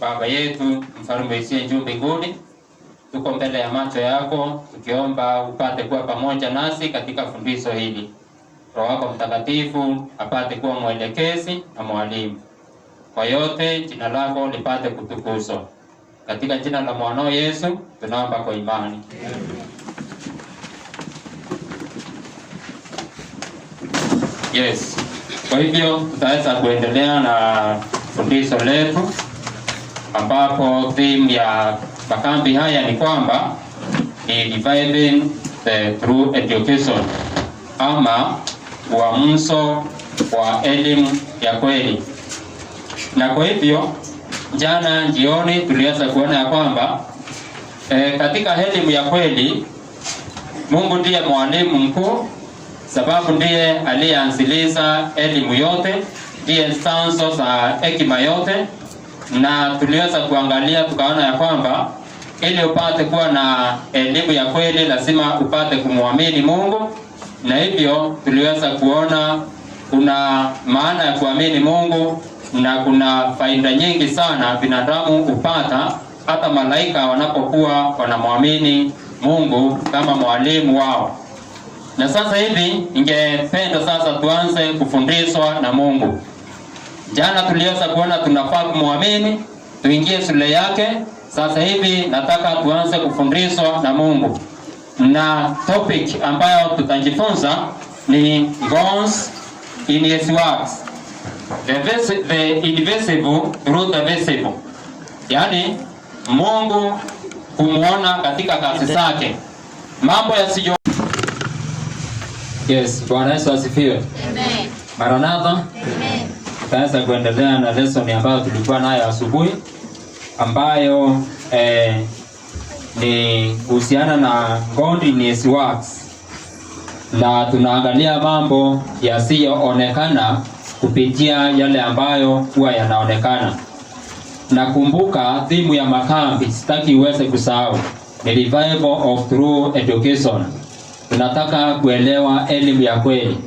Baba yetu mfalme isiye juu mbinguni, tuko mbele ya macho yako tukiomba upate kuwa pamoja nasi katika fundisho hili. Roho wako Mtakatifu apate kuwa mwelekezi na mwalimu. Kwa yote jina lako lipate kutukuzwa. Katika jina la mwanao Yesu tunaomba kwa imani. Yes. Kwa hivyo tutaweza kuendelea na fundisho letu, ambapo theme ya makambi haya ni kwamba ni reviving the true education, ama uamsho wa elimu ya kweli. Na kwa hivyo jana jioni tuliweza kuona ya kwamba katika elimu ya kweli Mungu ndiye mwalimu mkuu, sababu ndiye aliyeanziliza elimu yote, ndiye chanzo za hekima yote. Na tuliweza kuangalia tukaona ya kwamba ili upate kuwa na elimu ya kweli lazima upate kumwamini Mungu. Na hivyo tuliweza kuona kuna maana ya kuamini Mungu, na kuna faida nyingi sana binadamu upata hata malaika wanapokuwa wanamwamini Mungu kama mwalimu wao. Na sasa hivi ningependa sasa tuanze kufundishwa na Mungu. Jana tuliweza kuona tunafaa kumwamini, tuingie shule yake. Sasa hivi nataka tuanze kufundishwa na Mungu. Na topic ambayo tutajifunza ni God's in his works. The invisible through the visible. Yaani Mungu kumuona katika kazi zake. Mambo yasiyo. Yes, Bwana Yesu asifiwe. Amen. Maranatha. Amen. Tutaanza kuendelea na lesson ambayo tulikuwa nayo asubuhi, ambayo ni kuhusiana na God in his works. Na tunaangalia mambo yasiyoonekana kupitia yale ambayo huwa yanaonekana. Nakumbuka theme ya makambi, sitaki uweze kusahau, ni revival of true education. Tunataka kuelewa elimu ya kweli.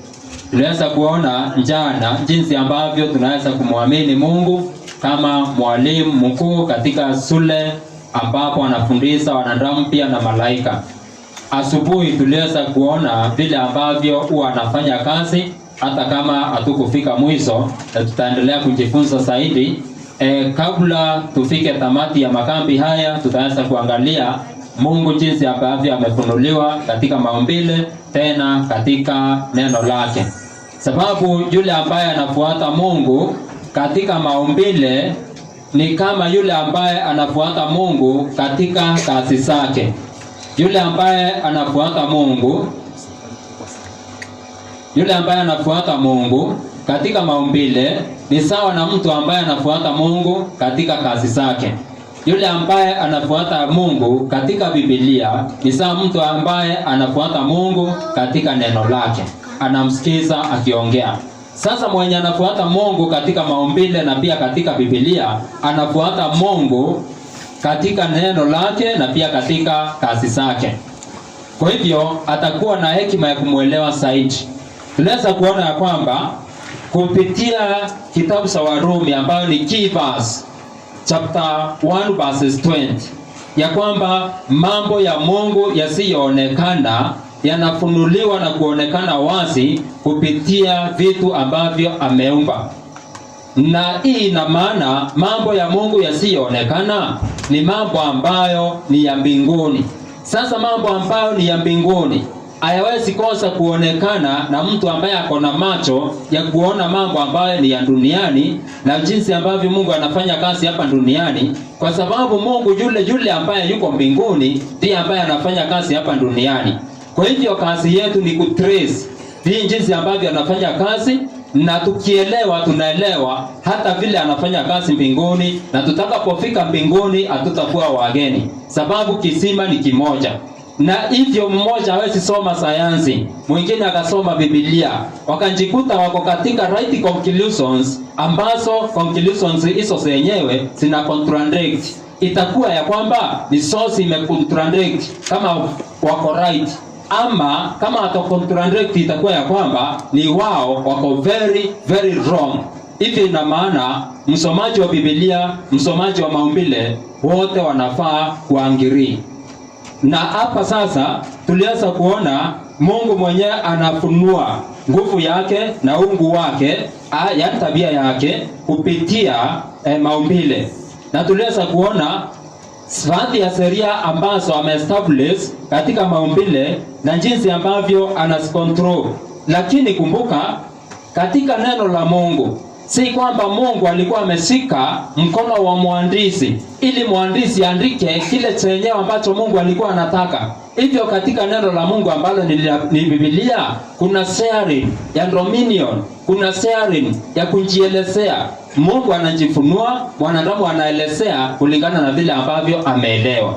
Tuliweza kuona jana jinsi ambavyo tunaweza kumwamini Mungu kama mwalimu mkuu katika shule ambapo anafundisha wanadamu pia na malaika. Asubuhi tuliweza kuona vile ambavyo huwa anafanya kazi hata kama hatukufika mwisho, na tutaendelea kujifunza zaidi. Kabla tufike tamati ya makambi haya, tutaweza kuangalia Mungu jinsi ambavyo amefunuliwa katika maumbile, tena katika neno lake. Sababu yule ambaye anafuata Mungu katika maumbile ni kama yule ambaye anafuata Mungu katika kazi zake. Yule ambaye anafuata Mungu katika maumbile ni sawa na mtu ambaye anafuata Mungu katika kazi zake. Yule ambaye anafuata Mungu katika Biblia ni sawa mtu ambaye anafuata Mungu katika neno lake, anamsikiza akiongea. Sasa mwenye anafuata Mungu katika maumbile na pia katika Biblia, anafuata Mungu katika neno lake na pia katika kazi zake. Kwa hivyo atakuwa na hekima ya kumuelewa zaidi. Tunaweza kuona ya kwamba kupitia kitabu cha Warumi ambayo ni key verse, chapter 1 verses 20, ya kwamba mambo ya Mungu yasiyoonekana yanafunuliwa na kuonekana wazi kupitia vitu ambavyo ameumba. Na hii ina maana mambo ya Mungu yasiyoonekana ni mambo ambayo ni ya mbinguni. Sasa mambo ambayo ni ya mbinguni hayawezi kosa kuonekana na mtu ambaye ako na macho ya kuona mambo ambayo ni ya duniani na jinsi ambavyo Mungu anafanya kazi hapa duniani, kwa sababu Mungu yule ambaye yuko mbinguni ndiye ambaye anafanya kazi hapa duniani. Kwa hivyo kazi yetu ni kutrace hii jinsi ambavyo anafanya kazi, na tukielewa tunaelewa hata vile anafanya kazi mbinguni, na tutakapofika mbinguni hatutakuwa wageni, sababu kisima ni kimoja. Na hivyo mmoja hawezi soma sayansi, mwingine akasoma Biblia, wakajikuta wako katika right conclusions, ambazo conclusions hizo zenyewe zina contradict. Itakuwa ya kwamba ni source imecontradict kama wako right, ama kama atacontradict itakuwa ya kwamba ni wao wako very very wrong. Hivi ina maana msomaji wa Biblia, msomaji wa maumbile, wote wanafaa kuangiri. Na hapa sasa tuliweza kuona Mungu mwenyewe anafunua nguvu yake na uungu wake, yaani tabia yake kupitia maumbile. Na tuliweza kuona baadhi ya sheria ambazo ameestablish katika maumbile na jinsi ambavyo anazicontrol. Lakini kumbuka, katika neno la Mungu, si kwamba Mungu alikuwa ameshika mkono wa mwandishi ili mwandishi andike kile chenyewe ambacho Mungu alikuwa anataka. Hivyo katika neno la Mungu ambalo ni Biblia, kuna sharing ya dominion, kuna sharing ya kujielezea. Mungu anajifunua, mwanadamu anaelezea kulingana na vile ambavyo ameelewa.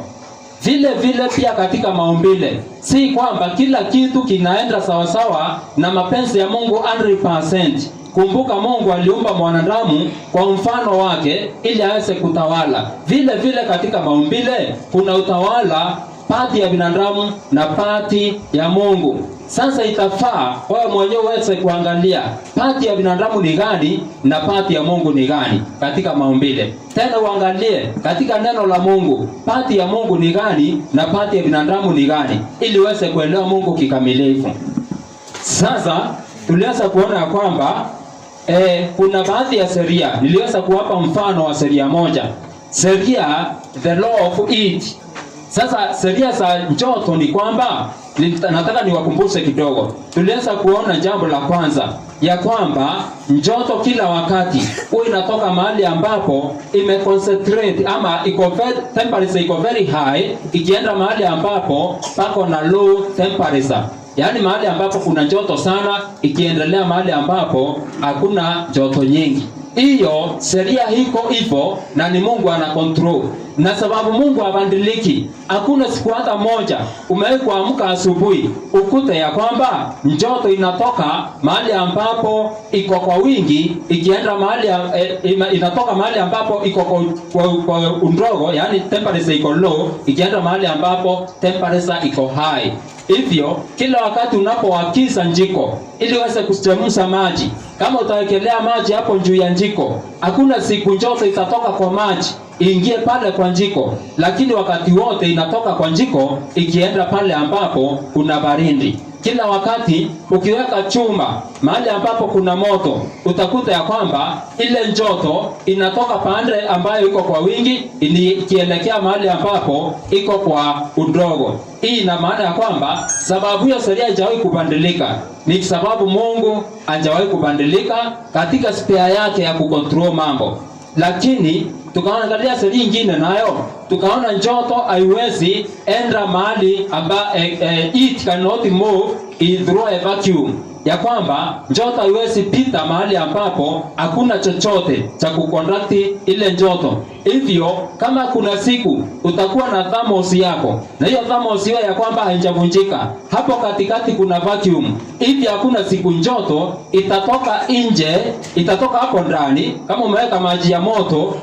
Vile vile pia katika maumbile, si kwamba kila kitu kinaenda sawasawa na mapenzi ya Mungu 100%. Kumbuka, Mungu aliumba mwanadamu kwa mfano wake ili aweze kutawala. Vile vile katika maumbile kuna utawala pati ya binadamu na pati ya Mungu. Sasa itafaa wewe mwenyewe uweze kuangalia pati ya binadamu ni gani na pati ya Mungu ni gani katika maumbile. Tena uangalie katika neno la Mungu pati ya Mungu ni gani na pati ya binadamu ni gani, ili uweze kuelewa Mungu kikamilifu. Sasa tuliweza kuona kwamba kuna baadhi ya sheria. Niliweza kuwapa mfano wa sheria moja, sheria the law of heat. Sasa sheria za joto ni kwamba, nataka niwakumbushe kidogo. Tuliweza kuona jambo la kwanza ya kwamba joto kila wakati huwa inatoka mahali ambapo imeconcentrate ama temperature iko very high, ikienda mahali ambapo pako na low temperature. Yaani mahali ambapo kuna joto sana, ikiendelea mahali ambapo hakuna joto nyingi. Hiyo sheria hiko hivyo na ni Mungu ana control. Na sababu Mungu habadiliki, hakuna siku hata moja umewahi kuamka asubuhi ukute ya kwamba joto inatoka mahali ambapo iko kwa wingi ikienda mahali inatoka mahali ambapo iko kwa undogo, yani temperature iko low, ikienda mahali ambapo temperature iko high. Hivyo kila wakati unapowakiza njiko ili uweze kuchemsha maji, kama utawekelea maji hapo juu ya njiko, hakuna siku joto itatoka kwa maji iingie pale kwa njiko, lakini wakati wote inatoka kwa njiko ikienda pale ambapo kuna baridi. Kila wakati ukiweka chuma mahali ambapo kuna moto, utakuta ya kwamba ile joto inatoka pande ambayo iko kwa wingi ikielekea mahali ambapo iko kwa udogo. Hii ina maana ya kwamba sababu hiyo sheria haijawahi kubadilika. Ni sababu Mungu hajawahi kubadilika katika spare yake ya kucontrol mambo. Lakini tukaangalia sheria nyingine nayo, tukaona joto haiwezi enda mahali it cannot move through a vacuum, ya kwamba joto haiwezi pita mahali ambapo hakuna chochote cha kuconduct ile joto. Hivyo kama kuna siku utakuwa na thermos yako, na hiyo thermos hiyo ya kwamba haijavunjika, hapo katikati kuna vacuum. Hivyo hakuna siku joto itatoka nje, itatoka hapo ndani. Kama umeweka maji ya moto,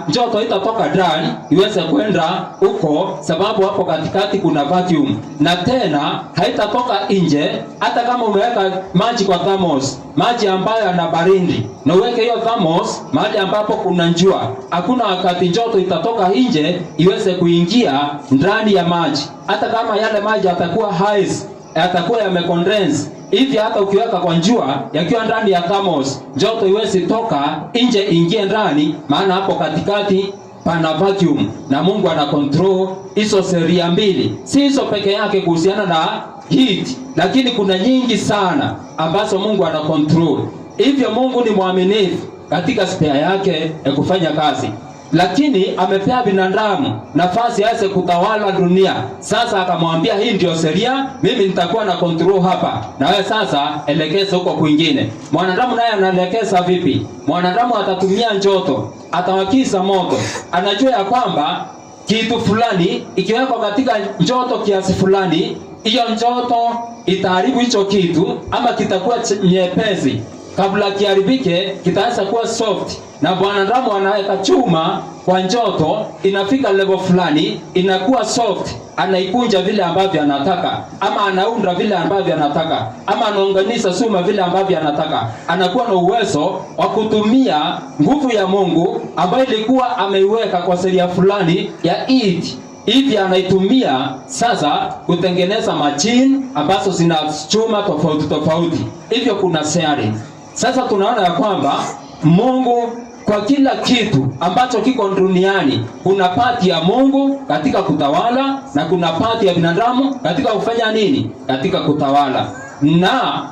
joto itatoka ndani iweze kwenda huko, sababu hapo katikati kuna vacuum. Na tena haitatoka nje hata kama umeweka maji kwa thermos, maji ambayo yana baridi, na uweke hiyo thermos mahali ambapo kuna jua, hakuna wakati joto itatoka nje iweze kuingia ndani ya maji. Hata kama yale maji yatakuwa ice, yatakuwa yamecondense, hivi hata ukiweka kwa jua yakiwa ndani ya thermos, joto iwezi toka nje ingie ndani, maana hapo katikati pana vacuum. Na Mungu ana control hizo sheria mbili. Si hizo peke yake kuhusiana na heat, lakini kuna nyingi sana ambazo Mungu ana control. Hivyo Mungu ni mwaminifu katika spare yake ya kufanya kazi. Lakini amepea binadamu nafasi aweze kutawala dunia. Sasa akamwambia hii ndio sheria, mimi nitakuwa na control hapa, na wewe sasa elekeza huko kwingine. Mwanadamu naye anaelekeza vipi? Mwanadamu atatumia joto, atawakiza moto. Anajua ya kwamba kitu fulani ikiwekwa katika joto kiasi fulani, hiyo joto itaharibu hicho kitu ama kitakuwa nyepesi. kabla kiharibike kitaweza kuwa soft, na mwanadamu anaweka chuma kwa joto, inafika level fulani inakuwa soft, anaikunja vile ambavyo anataka, ama anaunda vile ambavyo anataka, ama anaunganisha suma vile ambavyo anataka. Anakuwa na uwezo wa kutumia nguvu ya Mungu ambayo ilikuwa ameiweka kwa sheria fulani ya it, hivi anaitumia sasa kutengeneza machine ambazo zina chuma tofauti tofauti. Hivyo kuna sharing. Sasa tunaona ya kwamba Mungu kwa kila kitu ambacho kiko duniani, kuna pati ya Mungu katika kutawala na kuna pati ya binadamu katika kufanya nini? Katika kutawala. Na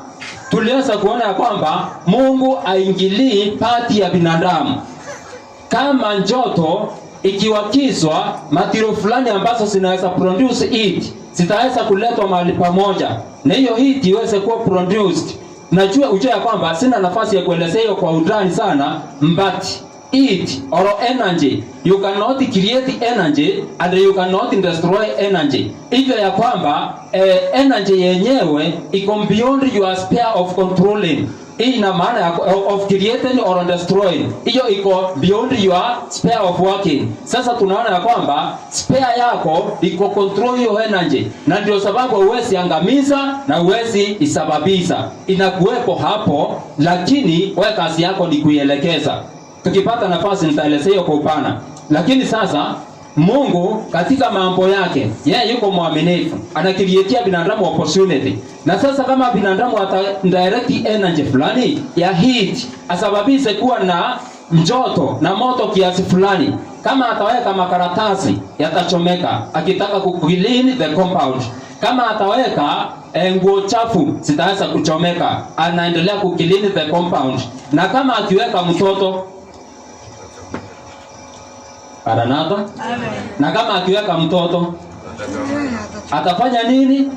tuliweza kuona ya kwamba Mungu aingilii pati ya binadamu. Kama joto ikiwakizwa, material fulani ambazo zinaweza produce heat zitaweza kuletwa mahali pamoja, na hiyo heat iweze kuwa produced. Najua ujue ya kwamba sina nafasi ya kuelezea hiyo kwa undani sana, but heat or energy, you cannot create energy and you cannot destroy energy. Hivyo ya kwamba energy yenyewe iko beyond your sphere of controlling. Hii ina maana of creating or destroying. Hiyo iko beyond your sphere of working. Sasa tunaona ya kwamba sphere yako iko control your energy, na ndio sababu huwezi angamiza na huwezi isababisha. Inakuwepo hapo, lakini wewe kazi yako ni kuielekeza. Tukipata nafasi nitaelezea hiyo kwa upana. Lakini sasa Mungu katika mambo yake, yeye yuko mwaminifu, anakiriatia binadamu opportunity. Na sasa kama binadamu atadirect energy fulani ya heat, asababishe kuwa na joto na moto kiasi fulani, kama ataweka makaratasi yatachomeka akitaka clean the compound. Kama ataweka nguo chafu zitaweza kuchomeka, anaendelea clean the compound. Na kama akiweka mtoto Maranatha. Amen. Na kama akiweka mtoto atafanya nini?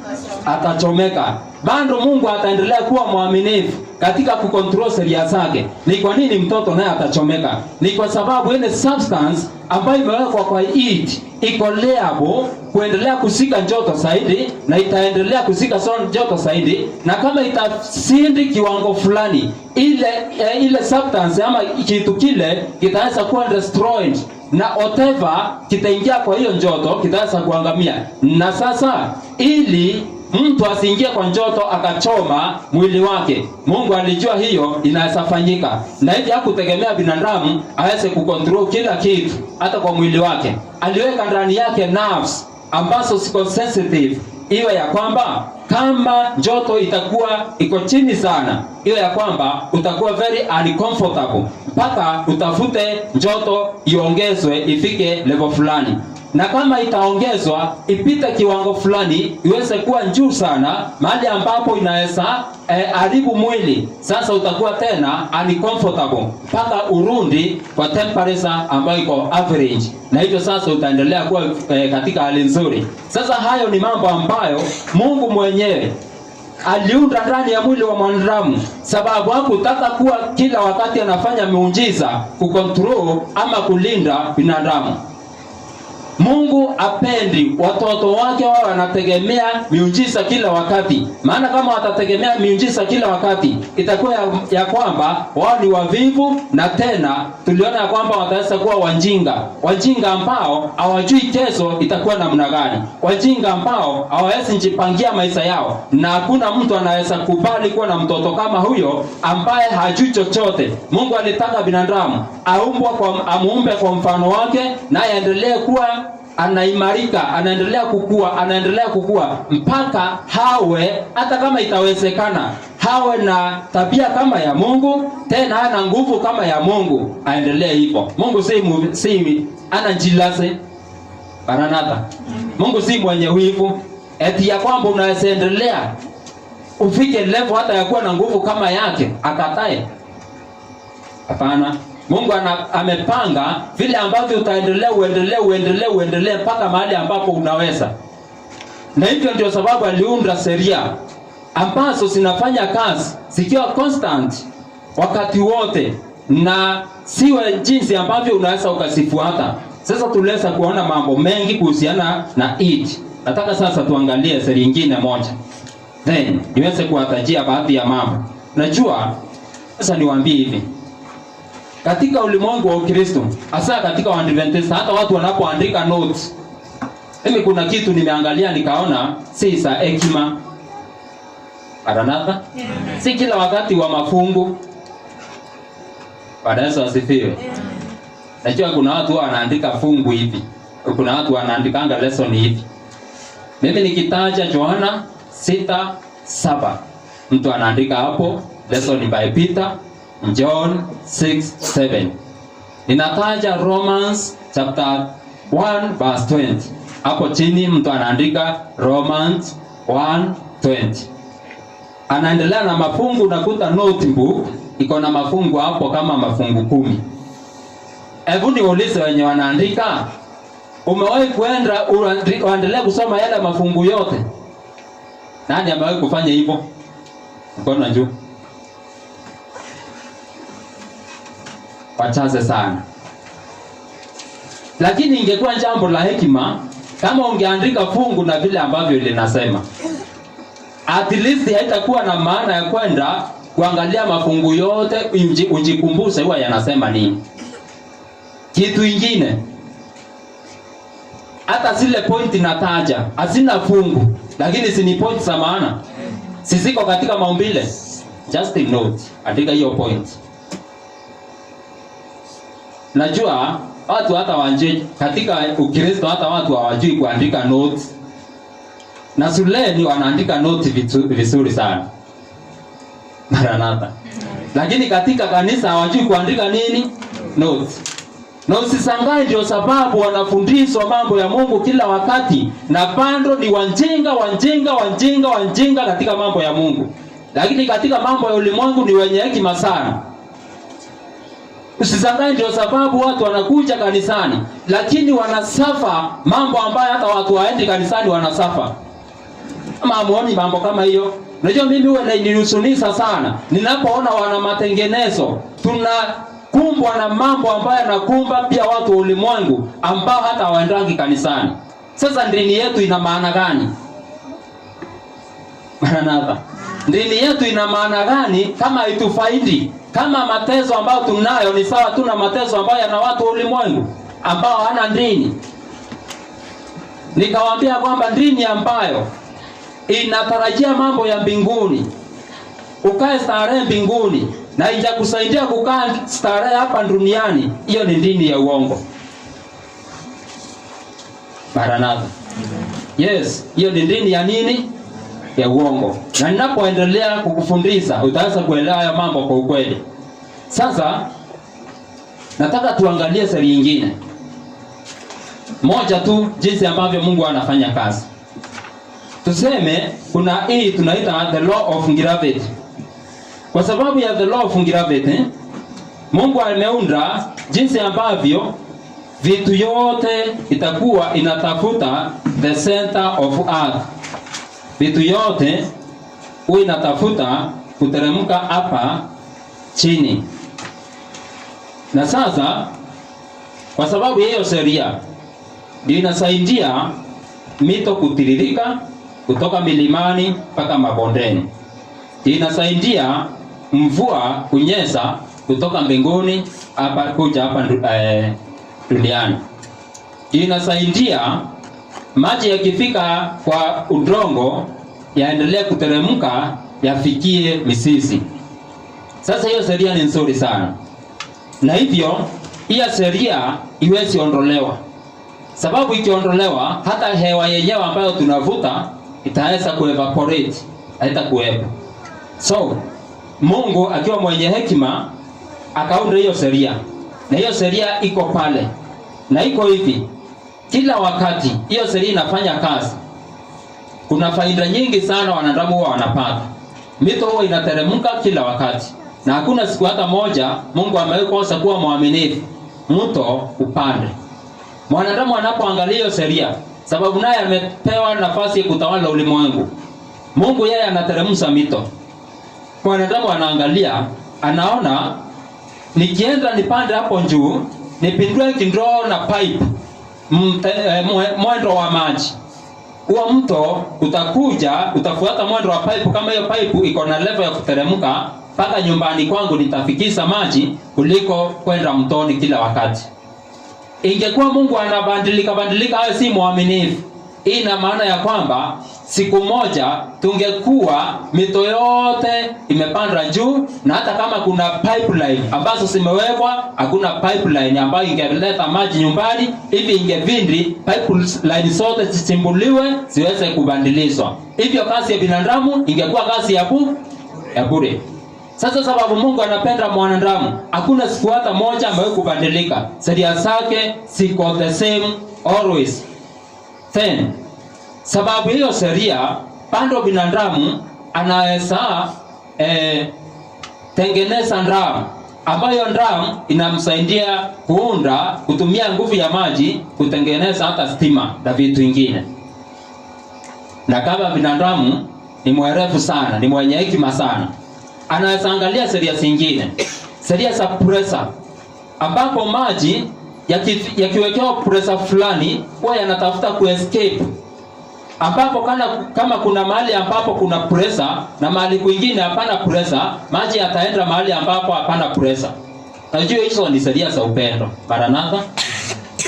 Atachomeka. Bado Mungu ataendelea kuwa mwaminifu katika kucontrol sheria zake. Ni kwa nini mtoto naye atachomeka? Ni kwa sababu ile substance ambayo imewekwa kwa heat iko liable kuendelea kusika joto zaidi, na itaendelea kusika joto zaidi, na kama itasindi kiwango fulani, ile substance ama kitu kile kitaweza kuwa destroyed, na whatever kitaingia kwa hiyo joto kitaweza kuangamia. Na sasa ili mtu asiingie kwa joto akachoma mwili wake, Mungu alijua hiyo inaweza fanyika, na hivi hakutegemea binadamu aweze kucontrol kila kitu hata kwa mwili wake. Aliweka ndani yake nerves ambazo ziko sensitive, iwe ya kwamba kama joto itakuwa iko chini sana, iwe ya kwamba utakuwa very uncomfortable mpaka utafute joto iongezwe ifike level fulani. Na kama itaongezwa ipite kiwango fulani iweze kuwa juu sana, mahali ambapo inaweza haribu mwili, sasa utakuwa tena uncomfortable mpaka urundi kwa temperature ambayo iko average, na hivyo sasa utaendelea kuwa katika hali nzuri. Sasa hayo ni mambo ambayo Mungu mwenyewe aliunda ndani ya mwili wa mwanadamu, sababu hakutaka kuwa kila wakati anafanya miujiza kucontrol ama kulinda binadamu. Mungu apendi watoto wake wao wanategemea miujiza kila wakati. Maana kama watategemea miujiza kila wakati, itakuwa ya kwamba wao ni wavivu, na tena tuliona ya kwamba wataweza kuwa wajinga ambao hawajui kesho itakuwa namna gani, wajinga ambao hawawezi jipangia maisha yao. Na hakuna mtu anaweza kubali kuwa na mtoto kama huyo ambaye hajui chochote. Mungu alitaka binadamu amuumbe kwa mfano wake, na aendelee kuwa anaimarika, anaendelea kukua mpaka hawe, hata kama itawezekana, hawe na tabia kama ya Mungu, tena ana nguvu kama ya Mungu, aendelee hivyo. Mungu si anajilase Maranatha. Mungu si mwenye wivu eti ya kwamba unaweza endelea ufike level hata ya kuwa na nguvu kama yake akatae. Hapana. Mungu amepanga vile ambavyo utaendelea uendelee mpaka mahali ambapo unaweza. Na hivyo ndio sababu aliunda sheria ambazo zinafanya kazi zikiwa constant wakati wote, na siwe jinsi ambavyo unaweza ukasifuata. Sasa tuliweza kuona mambo mengi kuhusiana na it. Nataka sasa tuangalie sheria nyingine moja, then niweze kuwatajia baadhi ya mambo. Najua Sasa niwaambie hivi, katika ulimwengu wa Ukristo, hasa katika Waadventista, hata watu wanapoandika notes, mimi kuna kitu nimeangalia nikaona si za hekima. Maranatha, si kila wakati wa mafungu. Bwana Yesu asifiwe. Najua kuna watu wanaandika fungu hivi, kuna watu wanaandikanga lesson hivi. Mimi nikitaja Yohana 6:7, mtu anaandika hapo lesson by Peter, John 6:7. Ninataja Romans chapter 1 verse 20. Hapo chini mtu anaandika Romans 1:20. Anaendelea na mafungu, nakuta notebook iko na mafungu hapo kama mafungu 10. Hebu niulize wenye wanaandika, umewahi kuenda uendelee kusoma yale mafungu yote? Nani amewahi kufanya hivyo? Mkono juu. Wachache sana. Lakini ingekuwa jambo la hekima kama ungeandika fungu na vile ambavyo linasema. At least haitakuwa na maana ya kwenda kuangalia mafungu yote ujikumbushe huwa yanasema nini. Kitu ingine, hata zile point nataja hazina fungu, lakini si ni point za maana, sisiko katika maumbile. Just a note, andika hiyo point. Najua watu hata wanje katika Ukristo, hata watu hawajui kuandika notes, na shuleni wanaandika notes vizuri sana. Maranatha. Lakini katika kanisa hawajui kuandika nini? Notes. Na usisangae ndio sababu wanafundishwa mambo ya Mungu kila wakati, na bado ni wanjinga katika mambo ya Mungu. Lakini katika mambo ya ulimwengu ni wenye hekima sana. Usisangae ndio sababu watu wanakuja kanisani, lakini wanasafa mambo ambayo hata watu waendi kanisani wanasafa. Ama hamuoni mambo kama hiyo? Unajua mimi huwa ninihusunisha sana ninapoona wana matengenezo, tunakumbwa na mambo ambayo yanakumba pia watu wa ulimwengu ambao hata hawaendangi kanisani. Sasa dini yetu ina maana gani? Maranatha. Dini yetu ina maana gani kama itufaidi? Kama mateso ambayo tunayo ni sawa tu na mateso ambayo yana watu wa ulimwengu ambao hana dini. Nikawaambia kwamba dini ambayo inatarajia mambo ya mbinguni, ukae starehe mbinguni, na haijakusaidia kukaa starehe hapa duniani, hiyo ni dini ya uongo. Maranatha. Yes, hiyo ni dini ya nini? Ya uongo. Na ninapoendelea kukufundisha utaweza kuelewa haya mambo kwa ukweli. Sasa nataka tuangalie siri nyingine moja tu, jinsi ambavyo Mungu anafanya kazi. Tuseme kuna hii tunaita the law of gravity. Kwa sababu ya the law of gravity, Mungu ameunda jinsi ambavyo vitu yote itakuwa inatafuta the center of earth. Vitu yote huwa inatafuta kuteremka hapa chini. Na sasa kwa sababu hiyo sheria ndio inasaidia mito kutiririka kutoka milimani mpaka mabondeni. Inasaidia mvua kunyesha kutoka mbinguni hapa kuja hapa duniani. Inasaidia maji yakifika kwa udongo yaendelee kuteremka yafikie mizizi. Sasa hiyo sheria ni nzuri sana. Na hivyo hiyo sheria iwezi ondolewa. Sababu ikiondolewa hata hewa yenyewe ambayo tunavuta itaweza kuevaporate, haitakuwepo. So Mungu akiwa mwenye hekima akaunda hiyo sheria. Na hiyo sheria iko pale. Na iko hivi, kila wakati hiyo sheria inafanya kazi. Kuna faida nyingi sana wanadamu huwa wanapata. Mito huwa inateremka kila wakati. Na hakuna siku hata moja Mungu amekosa kuwa mwaminifu mto upande. Mwanadamu anapoangalia hiyo sheria, sababu naye amepewa nafasi ya kutawala ulimwengu, Mungu yeye anateremsha mito. Mwanadamu anaangalia, anaona nikienda nipande hapo juu, nipindue kindoo na pipe mwendo wa maji. Huo mto utakuja, utafuata mwendo wa pipe. Kama hiyo pipe iko na level ya kuteremka, mpaka nyumbani kwangu nitafikisha maji kuliko kwenda mtoni kila wakati. Ingekuwa Mungu anabadilika hayo si mwaminifu. Hii ina maana ya kwamba siku moja tungekuwa mito yote imepanda juu, na hata kama kuna pipeline ambazo zimewekwa, hakuna pipeline ambayo ingeleta maji nyumbani. Hivi ingevindi pipeline zote zichimbuliwe ziweze kubadilishwa. Hivyo kazi ya binadamu ingekuwa kazi ya bure. Sasa sababu Mungu anapenda mwanadamu, hakuna siku hata moja ambayo kubadilika. Sheria zake ziko the same always. Then, sababu hiyo sheria, pando binadamu anaweza tengeneza ndamu, ambayo ndamu inamsaidia kutumia nguvu ya maji kutengeneza hata stima na vitu vingine. Na kama binadamu ni mwerevu sana, ni mwenye hekima sana, anaweza angalia sheria zingine, sheria za pressure, ambapo maji yakiwekewa pressure fulani huwa yanatafuta kuescape, ambapo kama kuna mahali ambapo kuna pressure na mahali kwingine hapana pressure, maji yataenda mahali ambapo hapana pressure. Najua hizo ni sheria za upendo. Maranatha,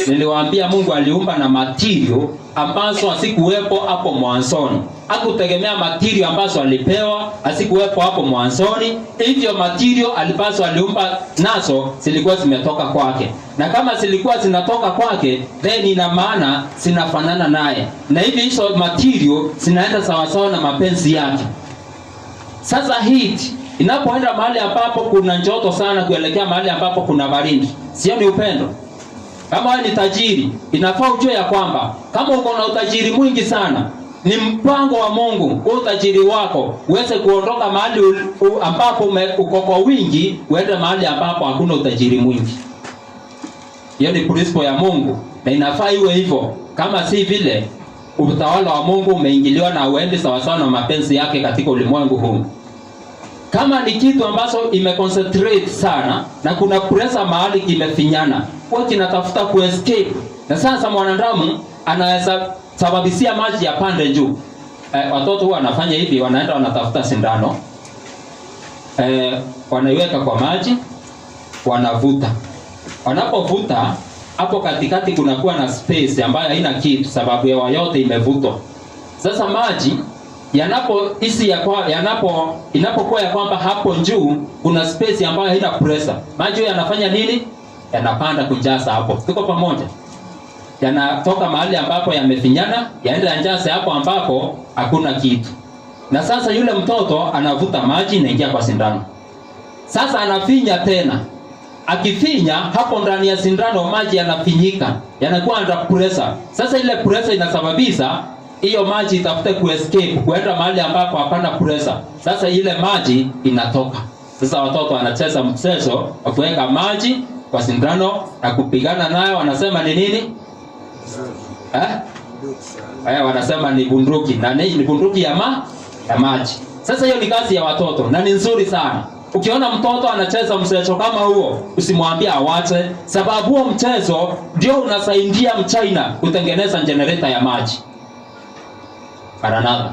niliwaambia Mungu aliumba na material ambazo asikuwepo hapo mwanzoni. Hakutegemea material ambazo alipewa, asikuwepo hapo mwanzoni. Hivyo material alipaswa aliumba nazo zilikuwa zimetoka kwake. Na kama zilikuwa zinatoka kwake, then ina maana zinafanana naye. Na hivi hizo material zinaenda sawa sawa na mapenzi yake. Sasa heat inapoenda mahali ambapo kuna joto sana kuelekea mahali ambapo kuna baridi, sio ni upendo? Kama wewe ni tajiri, inafaa ujue ya kwamba kama uko na utajiri mwingi sana, ni mpango wa Mungu kwa utajiri wako uweze kuondoka mahali ambapo uko kwa wingi uende mahali ambapo hakuna utajiri mwingi. Hiyo ni principle ya Mungu na inafaa iwe hivyo. Kama si vile, utawala wa Mungu umeingiliwa na uende sawa sawa na mapenzi yake katika ulimwengu huu. Kama ni kitu ambacho imeconcentrate sana na kuna pressure mahali kimefinyana, kwa kinatafuta kuescape. Na sasa mwanadamu anaweza sababisia maji ya pande juu. Watoto huwa wanafanya hivi, wanaenda wanatafuta sindano. Wanaiweka kwa maji, wanavuta. Wanapovuta, hapo katikati kunakuwa na space ambayo haina kitu sababu hewa yote imevutwa. Sasa maji inapokuwa ya kwamba hapo juu kuna space ambayo haina pressure, maji yanafanya nini? Yanapanda kujaza hapo. Tuko pamoja? Yanatoka mahali ambapo yamefinyana, yaenda yanjaza hapo ambapo hakuna kitu. Na sasa yule mtoto anavuta maji na ingia kwa sindano. Sasa anafinya tena. Akifinya hapo ndani ya sindano maji yanafinyika, yanakuwa under pressure. Sasa ile pressure inasababisha hiyo maji itafute kuescape kwenda mahali ambapo hapana pressure. Sasa ile maji inatoka. Sasa watoto wanacheza mchezo wa kuweka maji kwa sindano na kupigana nayo, wanasema ni nini? Wanasema ni bunduki. Na ni bunduki ya maji. Sasa hiyo ni kazi ya watoto na ni nzuri sana. Ukiona mtoto anacheza mchezo kama huo, usimwambie awache, sababu huo mchezo ndio unasaidia Mchina kutengeneza generator ya maji. Maranatha.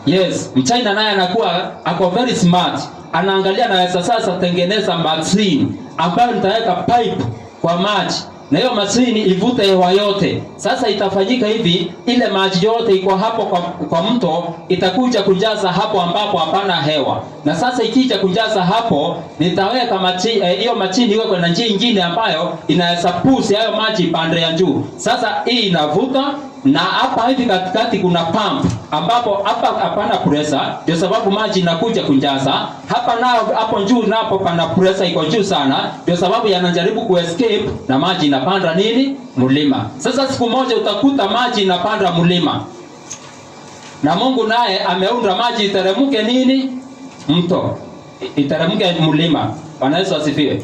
Yes, Mchina naye anakuwa ako very smart. Anaangalia naweza sasa tengeneza machine ambayo nitaweka pipe kwa maji. Na hiyo machine ivute hewa yote. Sasa itafanyika hivi, ile maji yote iko hapo kwa mto itakuja kujaza hapo ambapo hapana hewa. Na sasa ikija kujaza hapo, nitaweka hiyo machine iwe kwa njia nyingine ambayo inaweza push hayo maji pande ya juu. Sasa hii inavuta. Na hapa hivi katikati kuna pump ambapo hapa hapana pressure, ndio sababu maji inakuja kujaza. Hapa nao hapo juu napo pana pressure iko juu sana, ndio sababu yanajaribu kuescape na maji inapanda nini? Mlima. Sasa siku moja utakuta maji inapanda mlima. Na Mungu naye ameunda maji iteremke nini? Mto. Iteremke mlima. Bwana Yesu asifiwe.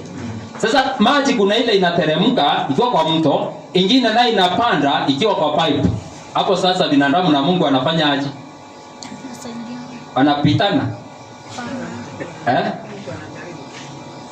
Sasa maji kuna ile inateremka ikiwa kwa mto, ingine nayo inapanda ikiwa kwa pipe. Hapo sasa binadamu na Mungu anafanya aje? Wanapitana.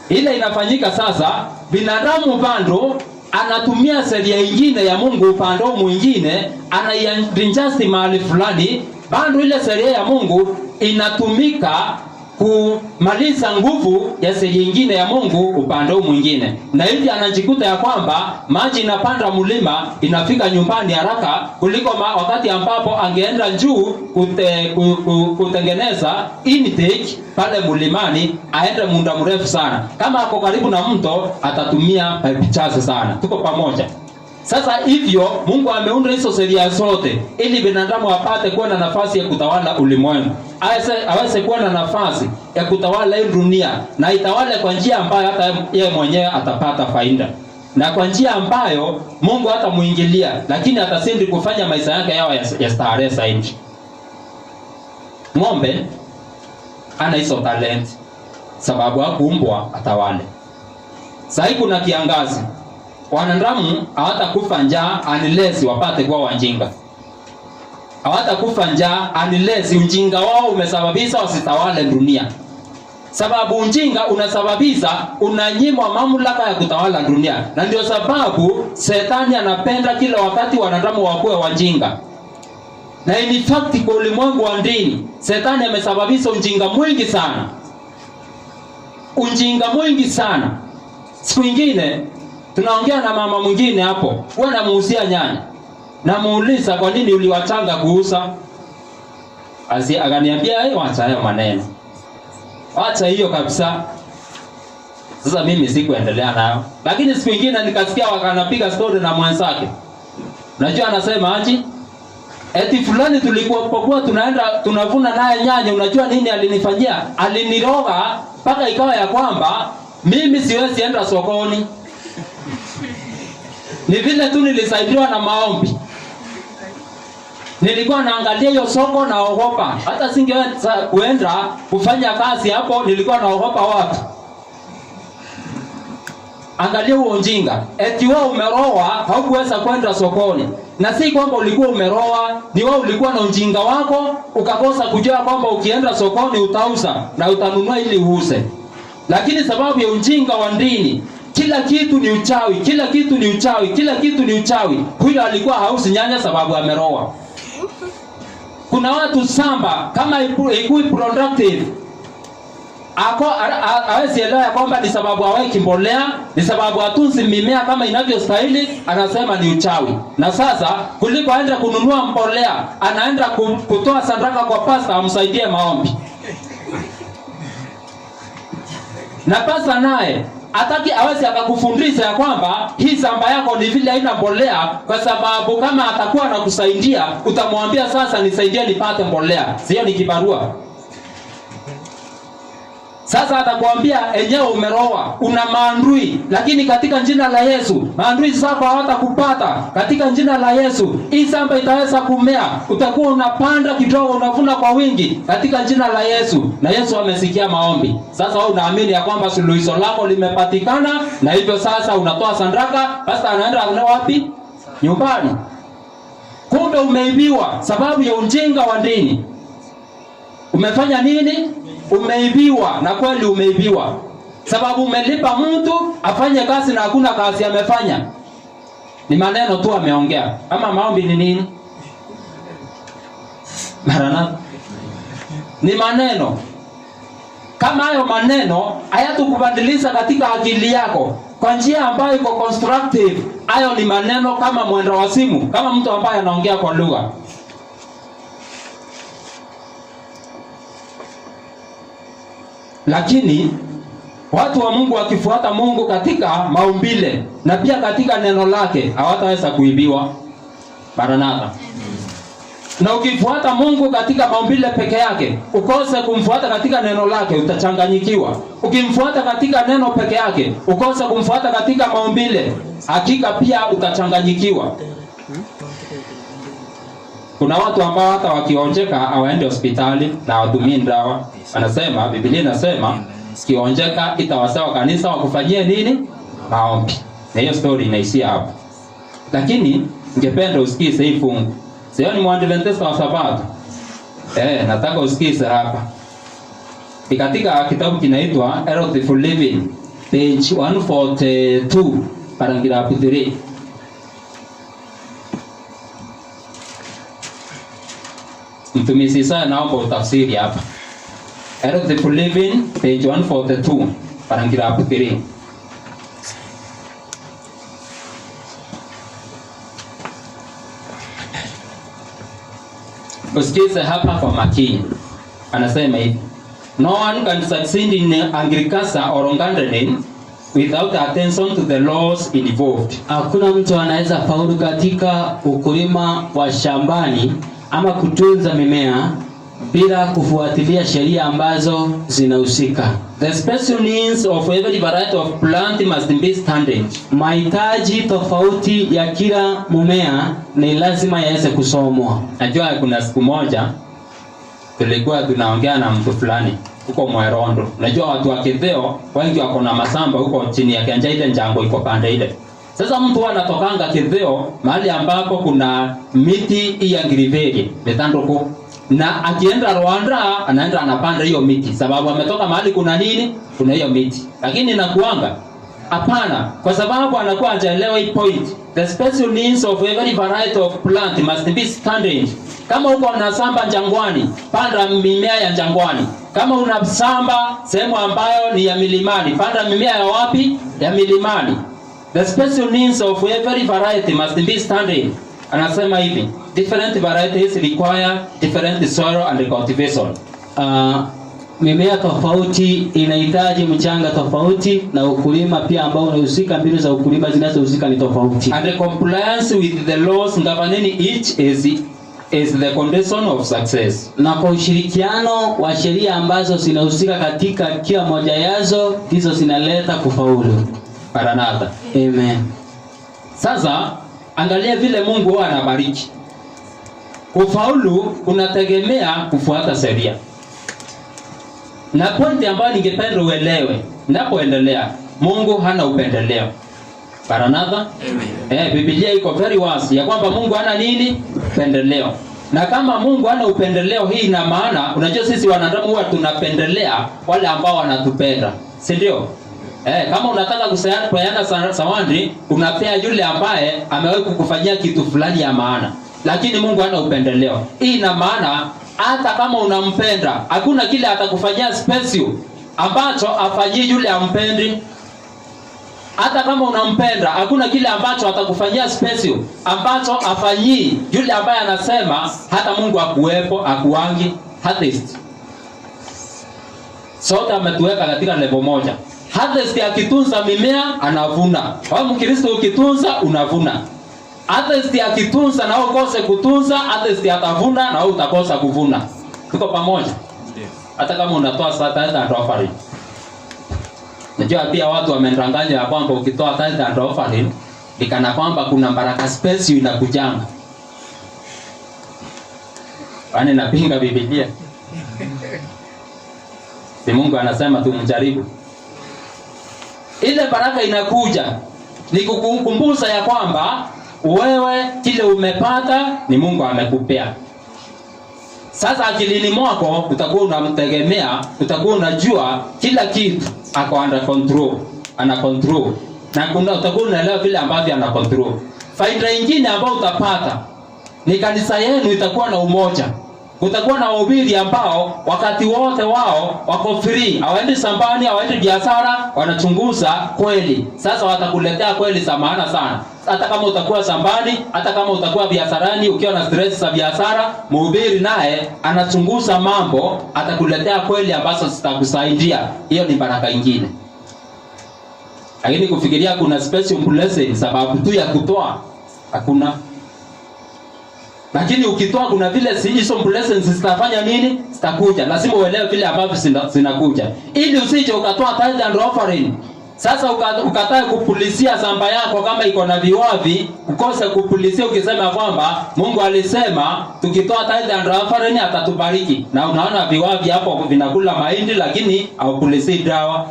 Ile inafanyika sasa, binadamu bando anatumia sheria nyingine ya Mungu upande mwingine, anaiadjust mahali fulani, bando ile sheria ya Mungu inatumika kumaliza nguvu ya siri nyingine ya Mungu upande mwingine, na hivi anajikuta ya kwamba maji inapanda mlima inafika nyumbani haraka kuliko wakati ambapo angeenda juu kutengeneza intake pale mlimani, aende muda mrefu sana. Kama ako karibu na mto atatumia pipe chache sana. Tuko pamoja? Sasa hivyo Mungu ameunda hizo sheria zote ili binadamu apate kuwa na nafasi ya kutawala ulimwengu. Aweze kuwa na nafasi ya kutawala hii dunia, na itawale kwa njia ambayo hata yeye mwenyewe atapata faida, na kwa njia ambayo Mungu hatamuingilia, lakini atasindi kufanya maisha yake yao ya starehe zaidi. Ng'ombe ana hizo talent sababu hakuumbwa atawale. Sasa kuna kiangazi, wanadamu hawatakufa njaa unless wapate kuwa wajinga. Hawatakufa njaa unless ujinga wao umesababisha wasitawale dunia. Sababu ujinga unasababisha unanyimwa mamlaka ya kutawala dunia. Na ndio sababu Shetani anapenda kila wakati wanadamu wakuwe wajinga. Na in fact kwa ulimwengu wa dini, Shetani amesababisha ujinga mwingi sana. Ujinga mwingi sana. Siku nyingine tunaongea na mama mwingine hapo, wewe namuuzia nyanya. Namuuliza kwa nini uliwachanga kuuza? Akaniambia wacha hayo maneno. Wacha hiyo kabisa. Sasa mimi sikuendelea nayo. Lakini siku nyingine nikasikia wakanapiga story na mwenzake. Unajua anasema aje? Eti fulani tulipokuwa tunaenda tunavuna naye nyanya, unajua nini alinifanyia? Aliniroga mpaka ikawa ya kwamba mimi siwezi enda sokoni. Ni vile tu nilisaidiwa na maombi. Nilikuwa naangalia hiyo soko naogopa. Hata singeweza kuenda kufanya kazi hapo, nilikuwa naogopa watu. Angalia huo ujinga. Eti wewe umeroa haukuweza kwenda sokoni. Na si kwamba ulikuwa umeroa, ni wewe ulikuwa na ujinga wako ukakosa kujua kwamba ukienda sokoni utauza na utanunua ili uuze. Lakini sababu ya ujinga wa dini, kila kitu ni uchawi, kila kitu ni uchawi, kila kitu ni uchawi. Huyo alikuwa hausi nyanya sababu ameroa. Kuna watu samba kama ikui productive, hawezi elewa kwamba ni sababu haweki mbolea, ni sababu hatunzi mimea kama inavyostahili, anasema ni uchawi. Na sasa kuliko aende kununua mbolea, anaenda kutoa sadaka kwa pasta amsaidie maombi. Na pasta naye hataki hawezi akakufundisha ya kwamba hii shamba yako ni vile haina mbolea, kwa sababu kama atakuwa anakusaidia utamwambia sasa nisaidie nipate mbolea. Sio ni kibarua. Sasa atakwambia enyewe umeroa, una maandui, lakini katika jina la Yesu, maandui zako hawatakupata. Katika jina la Yesu, hii shamba itaweza kumea. Utakuwa unapanda kidogo, unavuna kwa wingi katika jina la Yesu. Na Yesu amesikia maombi. Sasa wewe unaamini ya kwamba suluhisho lako limepatikana, na hivyo sasa unatoa sadaka, basi anaenda wapi? Nyumbani. Kumbe umeibiwa sababu ya ujinga wa dini. Umefanya nini? Umeibiwa, na kweli umeibiwa. Sababu umelipa mtu afanye kazi na hakuna kazi amefanya. Ni maneno tu ameongea. Ama maombi ni nini? Maranatha. Ni maneno. Kama hayo maneno hayatukubadilisha katika akili yako kwa njia ambayo iko constructive, hayo ni maneno kama mwenda wa simu, kama mtu ambaye anaongea kwa lugha. Lakini watu wa Mungu wakifuata Mungu katika maumbile na pia katika neno lake hawataweza kuibiwa. Maranatha. Na ukifuata Mungu katika maumbile peke yake, ukose kumfuata katika neno lake, utachanganyikiwa. Ukimfuata katika neno peke yake, ukose kumfuata katika maumbile, hakika pia utachanganyikiwa. Kuna watu ambao hata wakionjeka hawaende hospitali na watumii dawa. Anasema, Biblia inasema, sikionjeka itawasawa kanisa wakufanyie nini? Maombi. Na hiyo story inaishia hapo. Lakini ningependa usikize hii fungu. Sio ni Mwadventista wa Sabato. Nataka usikize hapa. Ni katika kitabu kinaitwa Health for Living, page 142, paragraph 3. Mtumishi sana naomba utafsiri hapa. Health for Living, page 142, paragraph 3. Usikize hapa kwa makini. Anasema hivi: no one can succeed in agriculture or gardening without attention to the laws involved. Hakuna mtu anaweza faulu katika ukulima wa shambani ama kutunza mimea bila kufuatilia sheria ambazo zinahusika. The special needs of every variety of plant must be studied. Mahitaji tofauti ya kila mmea ni lazima yaweze kusomwa. Najua kuna siku moja tulikuwa tunaongea na mtu fulani huko Mwerondo. Najua watu wa Kitheo wengi wako na masamba huko chini ya Kianja ile Njango iko pande ile. Sasa mtu anatokanga Kitheo mahali ambapo kuna miti ya ngiriveri, metandoko. Na akienda Rwanda anaenda anapanda hiyo miti sababu ametoka mahali kuna nini? Kuna hiyo miti. Lakini nakuanga hapana, kwa sababu anakuwa hajaelewa hii point. The special needs of every variety of plant must be studied. Kama uko na samba jangwani, panda mimea ya jangwani. Kama una samba sehemu ambayo ni ya milimani, panda mimea ya wapi? Ya milimani. The special needs of every variety must be studied. Anasema hivi: different varieties require different soil and cultivation. Mimea tofauti inahitaji mchanga tofauti, na ukulima pia ambao unahusika, mbinu za ukulima zinazohusika ni tofauti. And the compliance with the laws governing each is the condition of success. Na kwa ushirikiano wa sheria ambazo zinahusika katika kila moja yazo, hizo zinaleta kufaulu. Maranatha. Amen. Sasa angalia vile Mungu huwa anabariki. Kufaulu kunategemea kufuata sheria. Na pointi ambayo ningependa uelewe, ninapoendelea, Mungu hana upendeleo. Maranatha? Amen. Biblia iko very wazi ya kwamba Mungu hana nini? Upendeleo. Na kama Mungu hana upendeleo, hii ina maana, unajua sisi wanadamu huwa tunapendelea wale ambao wanatupenda. Si ndio? Kama unataka kupeana zawadi, unapea yule ambaye amewahi kukufanyia kitu fulani ya maana. Lakini Mungu hana upendeleo. Hii ina maana hata kama unampenda, hakuna kile atakufanyia special ambacho afanyii yule ampendi. Hata kama unampenda, hakuna kile ambacho atakufanyia special ambacho afanyii yule ambaye anasema hata Mungu akuwepo, akuangi, atheist. Sote ametuweka katika level moja. Atheist akitunza mimea anavuna. Kwa Mkristo ukitunza unavuna. Atheist akitunza na ukose kutunza, atheist atavuna na wewe utakosa kuvuna. Tuko pamoja? Ndio. Hata kama unatoa tithe and offering. Najua pia watu wamendanganya kwamba ukitoa tithe and offering nikana kwamba kuna baraka special inakujanga. Wani napinga Biblia. Si Mungu anasema tumjaribu. Ile baraka inakuja ni kukukumbusha ya kwamba wewe kile umepata ni Mungu amekupea. Sasa akilini mwako utakuwa unamtegemea, utakuwa unajua kila kitu ako under control, ana control. Na kuna utakuwa unaelewa vile ambavyo ana control. Faida nyingine ambayo utapata ni kanisa yenu itakuwa na umoja. Kutakuwa na wahubiri ambao wakati wote wao wako free, hawaendi sambani, hawaendi biashara, wanachunguza kweli. Sasa watakuletea kweli za maana sana. Hata kama utakuwa sambani, hata kama utakuwa biasharani, ukiwa na stress za biashara, mhubiri naye anachunguza mambo, atakuletea kweli ambazo zitakusaidia. Hiyo ni baraka nyingine. Lakini kufikiria kuna special blessing sababu tu ya kutoa, hakuna. Lakini ukitoa kuna vile hizo blessings zitafanya nini? Zitakuja. Lazima uelewe vile ambavyo zinakuja. Ili usije ukatoa tithe and offering. Sasa ukatae kupulizia shamba yako kama iko na viwavi, ukose kupulizia ukisema kwamba Mungu alisema tukitoa tithe and offering atatubariki. Na unaona viwavi hapo vinakula mahindi lakini haupulizii dawa.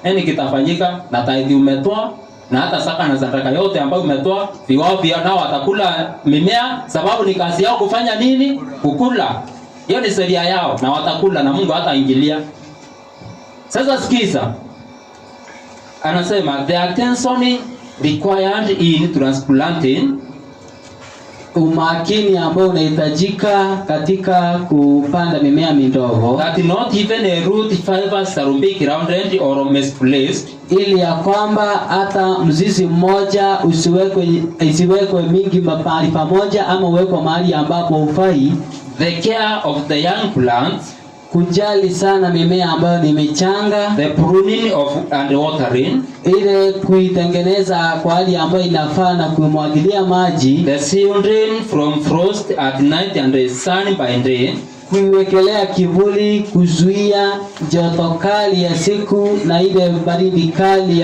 Nini kitafanyika? Na tithe umetoa na hata saka na sadaka yote ambayo umetoa, viwavi nao watakula mimea sababu ni kazi yao kufanya nini? Kukula. Hiyo ni sheria yao na watakula na Mungu hataingilia. Sasa sikiza. Anasema the attention required in transplanting umakini ambao unahitajika katika kupanda mimea midogo, that not even a root fibers shall be grounded or misplaced, ili ya kwamba hata mzizi mmoja isiwekwe mingi mahali pamoja ama uwekwe mahali ambapo hufai. The care of the young plants, kujali sana mimea ambayo ni michanga, the pruning of and watering, ile kuitengeneza kwa hali ambayo inafaa na kumwagilia maji, the shielding from frost at night and the sun by day, kuiwekelea kivuli, kuzuia joto kali ya siku na ile baridi kali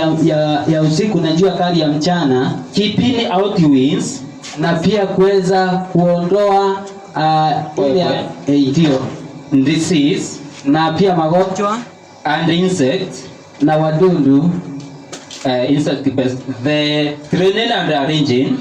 ya usiku na jua kali ya mchana, keeping out winds, na pia kuweza kuondoa ile disease, na pia magonjwa and insects, na wadudu, insect pest, the training and arranging,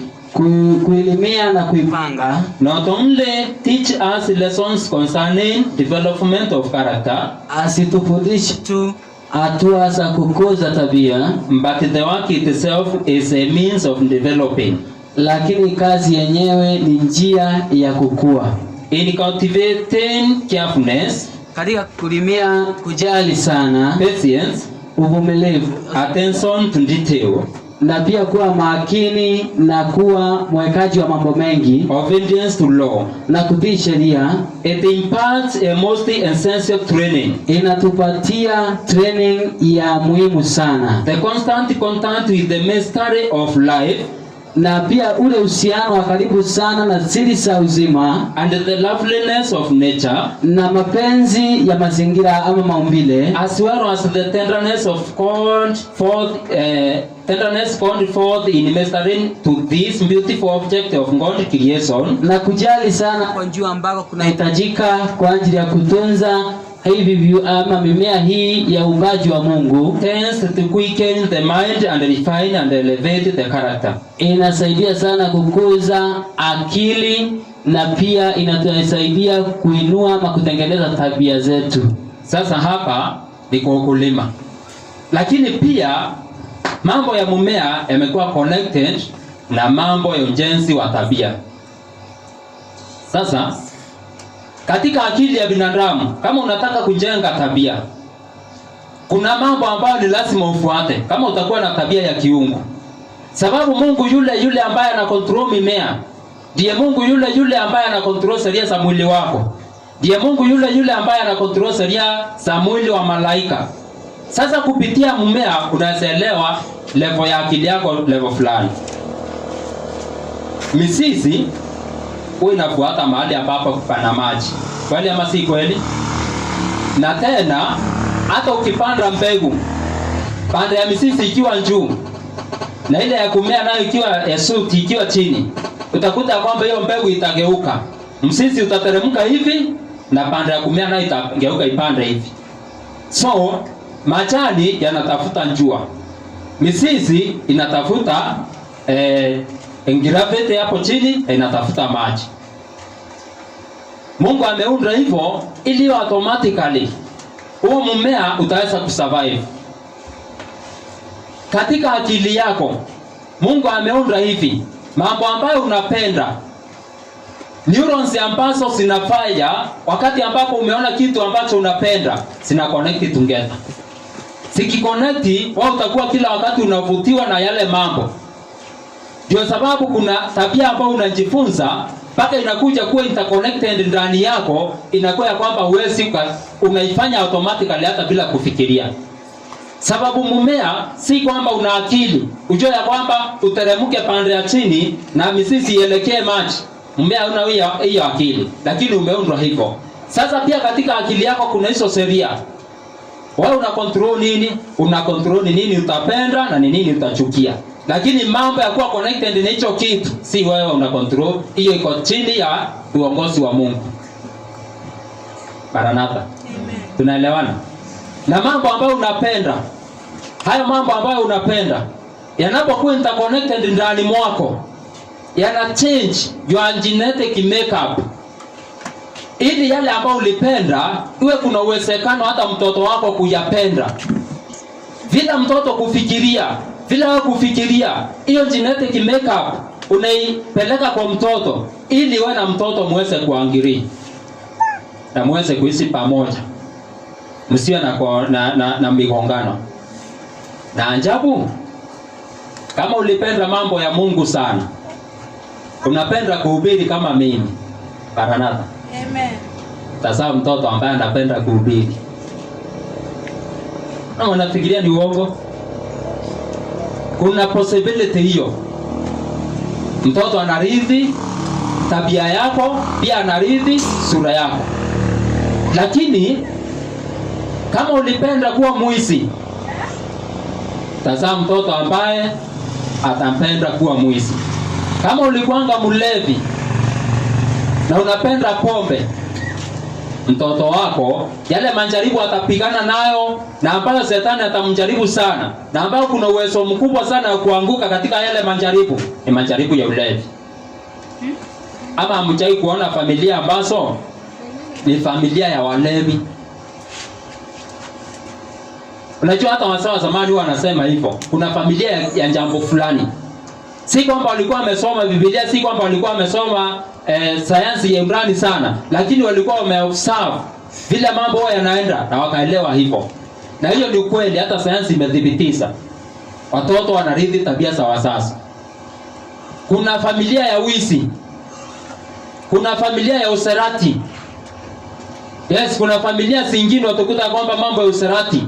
kuelimia na kuipanga. Not only teach us lessons concerning development of character, asitufundishe tu hatua za kukuza tabia, but the work itself is a means of developing, lakini kazi yenyewe ni njia ya kukua. In cultivating carefulness, katika kulimia kujali sana, patience, uvumilivu, attention to detail, na pia kuwa makini na kuwa mwekaji wa mambo mengi, obedience to law, na kutii sheria. It imparts a most essential training, inatupatia training ya muhimu sana, the constant contact with the mystery of life, na pia ule uhusiano wa karibu sana na siri za uzima, and the loveliness of nature, na mapenzi ya mazingira ama maumbile, as well as the tenderness called forth in mastering to this beautiful object of God's creation, na kujali sana kwa njia ambako kunahitajika kwa ajili ya kutunza hivi ama mimea hii ya uumbaji wa Mungu, tends to quicken the mind and refine and elevate the character. Inasaidia sana kukuza akili na pia inatusaidia kuinua ama kutengeneza tabia zetu. Sasa hapa ni kwa ukulima, lakini pia mambo ya mumea yamekuwa connected na mambo ya ujenzi wa tabia. Sasa katika akili ya binadamu, kama unataka kujenga tabia, kuna mambo ambayo ni lazima ufuate kama utakuwa na tabia ya kiungu. Sababu Mungu yule ambaye ana control mimea, ndiye Mungu yule ambaye ana control sheria za mwili wako. Ndiye Mungu yule ambaye ana control sheria za mwili wa malaika. Sasa kupitia mmea unaelewa level ya akili yako, level fulani. Misisi huwa inafuata mahali ambapo pana maji. Kweli ama si kweli? Na tena hata ukipanda mbegu, pande ya misisi ikiwa juu na ile ya kumea nayo ikiwa ya suti ikiwa chini, utakuta kwamba hiyo mbegu itageuka. Msisi utateremka hivi na pande ya kumea nayo itageuka ipande hivi. So majani yanatafuta jua, misisi inatafuta gravity hapo chini, inatafuta maji. Mungu ameunda hivyo ili automatically huo mmea utaweza kusurvive. Katika akili yako Mungu ameunda hivi, mambo ambayo unapenda, neurons ambazo zinafanya wakati ambapo umeona kitu ambacho unapenda, zina connect together. Zikiconnect, wewe utakuwa kila wakati unavutiwa na yale mambo. Ndio sababu kuna tabia ambayo unajifunza mpaka inakuja kuwa interconnected ndani yako, inakuwa ya kwamba huwezi unaifanya automatically hata bila kufikiria. Sababu mmea si kwamba una akili, ujue ya kwamba uteremke pande ya chini na misisi ielekee maji. Mmea una hiyo akili, lakini umeundwa hivyo. Sasa pia katika akili yako kuna hizo sheria. Wewe una control nini? Una control nini utapenda na nini utachukia. Lakini mambo ya kuwa connected na hicho kitu si wewe una control, hiyo iko chini ya uongozi wa Mungu. Maranatha. Amen. Tunaelewana? Na mambo ambayo unapenda, hayo mambo ambayo unapenda yanapokuwa interconnected ndani mwako, yana change your genetic makeup. Ili yale ambayo ulipenda iwe kuna uwezekano hata mtoto wako kuyapenda. Vile mtoto kufikiria, vile wewe kufikiria, hiyo genetic makeup unaipeleka kwa mtoto ili wewe na mtoto muweze kuangiri na muweze kuishi pamoja, msiwe na migongano. Na ajabu, kama ulipenda mambo ya Mungu sana, unapenda kuhubiri kama mimi, Maranatha. Amen. Tazama mtoto ambaye anapenda kuhubiri. Na unafikiria ni uongo? Kuna possibility hiyo. Mtoto anarithi tabia yako, pia anarithi sura yako. Lakini kama ulipenda kuwa mwizi, tazama mtoto ambaye atapenda kuwa mwizi. Kama ulikuanga mlevi na unapenda pombe, mtoto wako yale majaribu atapigana nayo, na ambayo shetani atamjaribu sana, na ambayo kuna uwezo mkubwa sana wa kuanguka katika yale majaribu, ni majaribu ya ulevi. Ama hamjai kuona familia ambazo ni familia ya walevi? Unajua hata wasee wa zamani wanasema hivyo. Kuna familia ya jambo fulani. Si kwamba walikuwa wamesoma Biblia, si kwamba walikuwa wamesoma sayansi ya undani sana, lakini walikuwa wameobserve vile mambo yanaenda na wakaelewa hivyo. Na hiyo ni ukweli, hata sayansi imedhibitisha. Watoto wanarithi tabia za wazazi. Kuna familia ya wizi. Kuna familia ya userati. Yes, kuna familia zingine utakuta kwamba mambo ya userati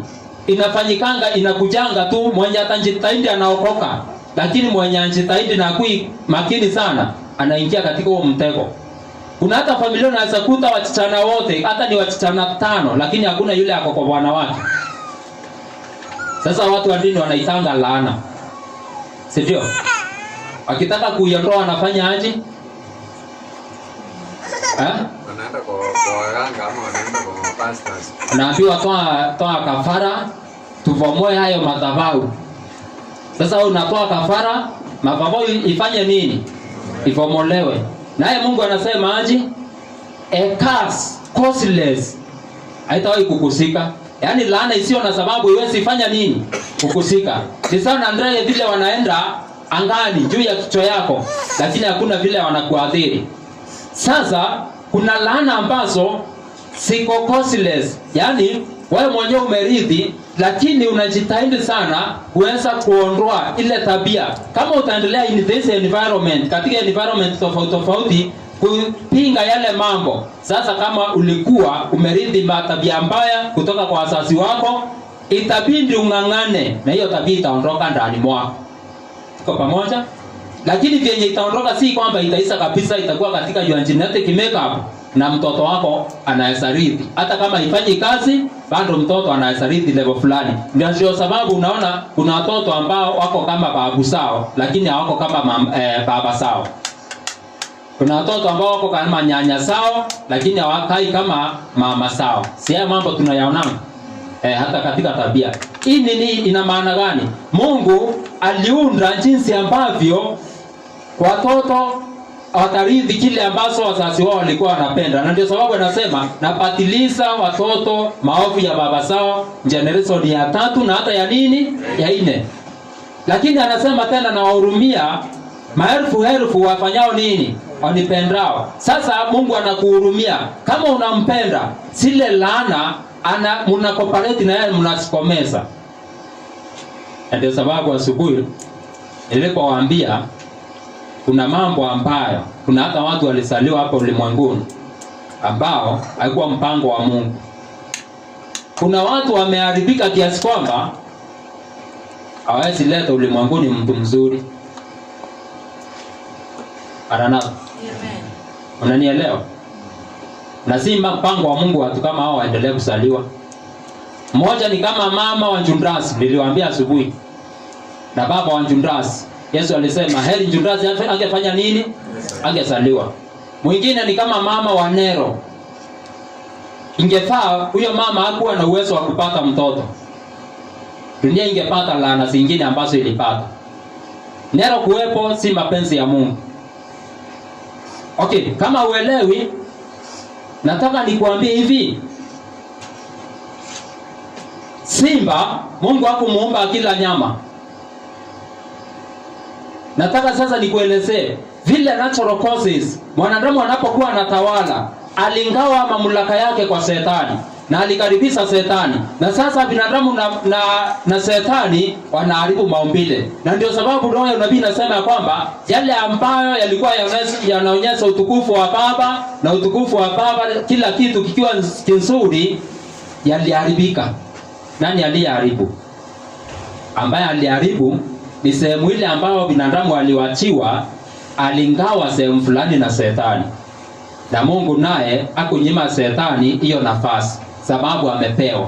inafanyikanga, inakujanga tu, mwenye atajitahidi anaokoka, lakini mwenye anajitahidi na kui makini sana anaingia katika huo mtego. Kuna hata familia unaweza kuta wasichana wote, hata ni wasichana 5, lakini hakuna yule ako kwa bwana wake. Sasa watu wa dini wanaitanga laana. Si ndio? Wakitaka kuiondoa wanafanya aje? Wanaenda kwa waganga ama wanaenda kwa pastors. Naambiwa toa kafara tuvomoe hayo madhabahu. Sasa unatoa kafara, madhabahu ifanye nini? Ivomolewe. Naye Mungu anasema aje? A curse causeless haitawahi kukusika. Yaani laana isiyo na sababu iwezi fanya nini? Kukusika. Ni sawa na ndege vile wanaenda angani juu ya kichwa yako, lakini hakuna vile wanakuadhiri. Sasa kuna laana ambazo siko causeless, yani wewe mwenyewe umerithi, lakini unajitahidi sana kuweza kuondoa ile tabia. Kama utaendelea in this environment, katika environment tofauti kupinga yale mambo. Sasa kama ulikuwa umerithi tabia mbaya kutoka kwa wazazi wako, itabidi ung'ang'ane na hiyo tabia itaondoka ndani mwako. Tuko pamoja? Lakini vyenye itaondoka si kwamba itaisha kabisa, itakuwa katika your genetic makeup na mtoto wako anaweza rithi. Hata kama ifanyi kazi, bado mtoto anaweza rithi level fulani. Ndio sababu unaona kuna watoto ambao wako kama babu sao, lakini hawako kama baba sao. Kuna watoto ambao wako kama nyanya sao, lakini hawakai kama mama sao. Si haya mambo tunayaona hata katika tabia. Hii nini ina maana gani? Mungu aliunda jinsi ambavyo watoto watarithi kile ambacho wazazi wao walikuwa wanapenda. Na ndio sababu anasema napatiliza watoto maovu ya baba zao generation ya 3 na hata ya nini? Ya 4. Lakini anasema tena na wahurumia maelfu wafanyao nini? Wanipendao. Sasa Mungu anakuhurumia. Kama unampenda, sile laana mnakopareti na yeye mnasikomeza. Ndio sababu asubuhi nilipowaambia kuna mambo ambayo kuna hata watu walisaliwa hapa ulimwenguni ambao haikuwa mpango wa Mungu. Kuna watu wameharibika kiasi kwamba hawezi leta ulimwenguni mtu mzuri. Maranatha. Amen. Unanielewa? Na si mpango wa Mungu watu kama hao waendelee kusaliwa. Mmoja ni kama mama wa Njundrasi, niliwaambia asubuhi. Na baba wa Njundrasi. Yesu alisema heri Njundrasi angefanya nini? Angesaliwa. Mwingine ni kama mama wa Nero. Ingefaa huyo mama hakuwa na uwezo wa kupata mtoto. Dunia ingepata laana zingine ambazo ilipata. Nero kuwepo si mapenzi ya Mungu. Okay, kama uelewi, nataka nikuambie hivi. Simba, Mungu hakumuumba kila nyama. Nataka sasa nikuelezee vile natural causes mwanadamu anapokuwa anatawala alingawa mamlaka yake kwa Shetani na alikaribisha Shetani, na sasa binadamu na Shetani wanaharibu maumbile. Na ndio sababu roho ya nabii inasema kwamba yale ambayo yalikuwa yanaonyesha utukufu wa Baba na utukufu wa Baba, kila kitu kikiwa kizuri, yaliharibika. Nani aliyeharibu? Ambaye aliharibu ni sehemu ile ambayo binadamu aliwachiwa, alingawa sehemu fulani na Shetani, na Mungu naye akunyima Shetani hiyo nafasi, sababu amepewa.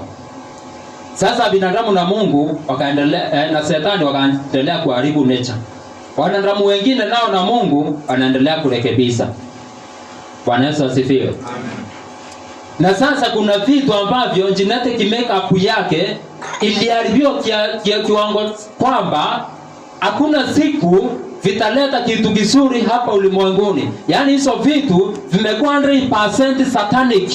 Sasa binadamu na Mungu wakaendelea, na Shetani wakaendelea kuharibu nature. Wanadamu wengine nao na Mungu wanaendelea kurekebisha. Bwana Yesu asifiwe. Amen. Na sasa kuna vitu ambavyo genetic makeup yake iliharibiwa kiwango kwamba hakuna siku vitaleta kitu kizuri hapa ulimwenguni. Yaani hizo vitu vimekuwa 100% satanic.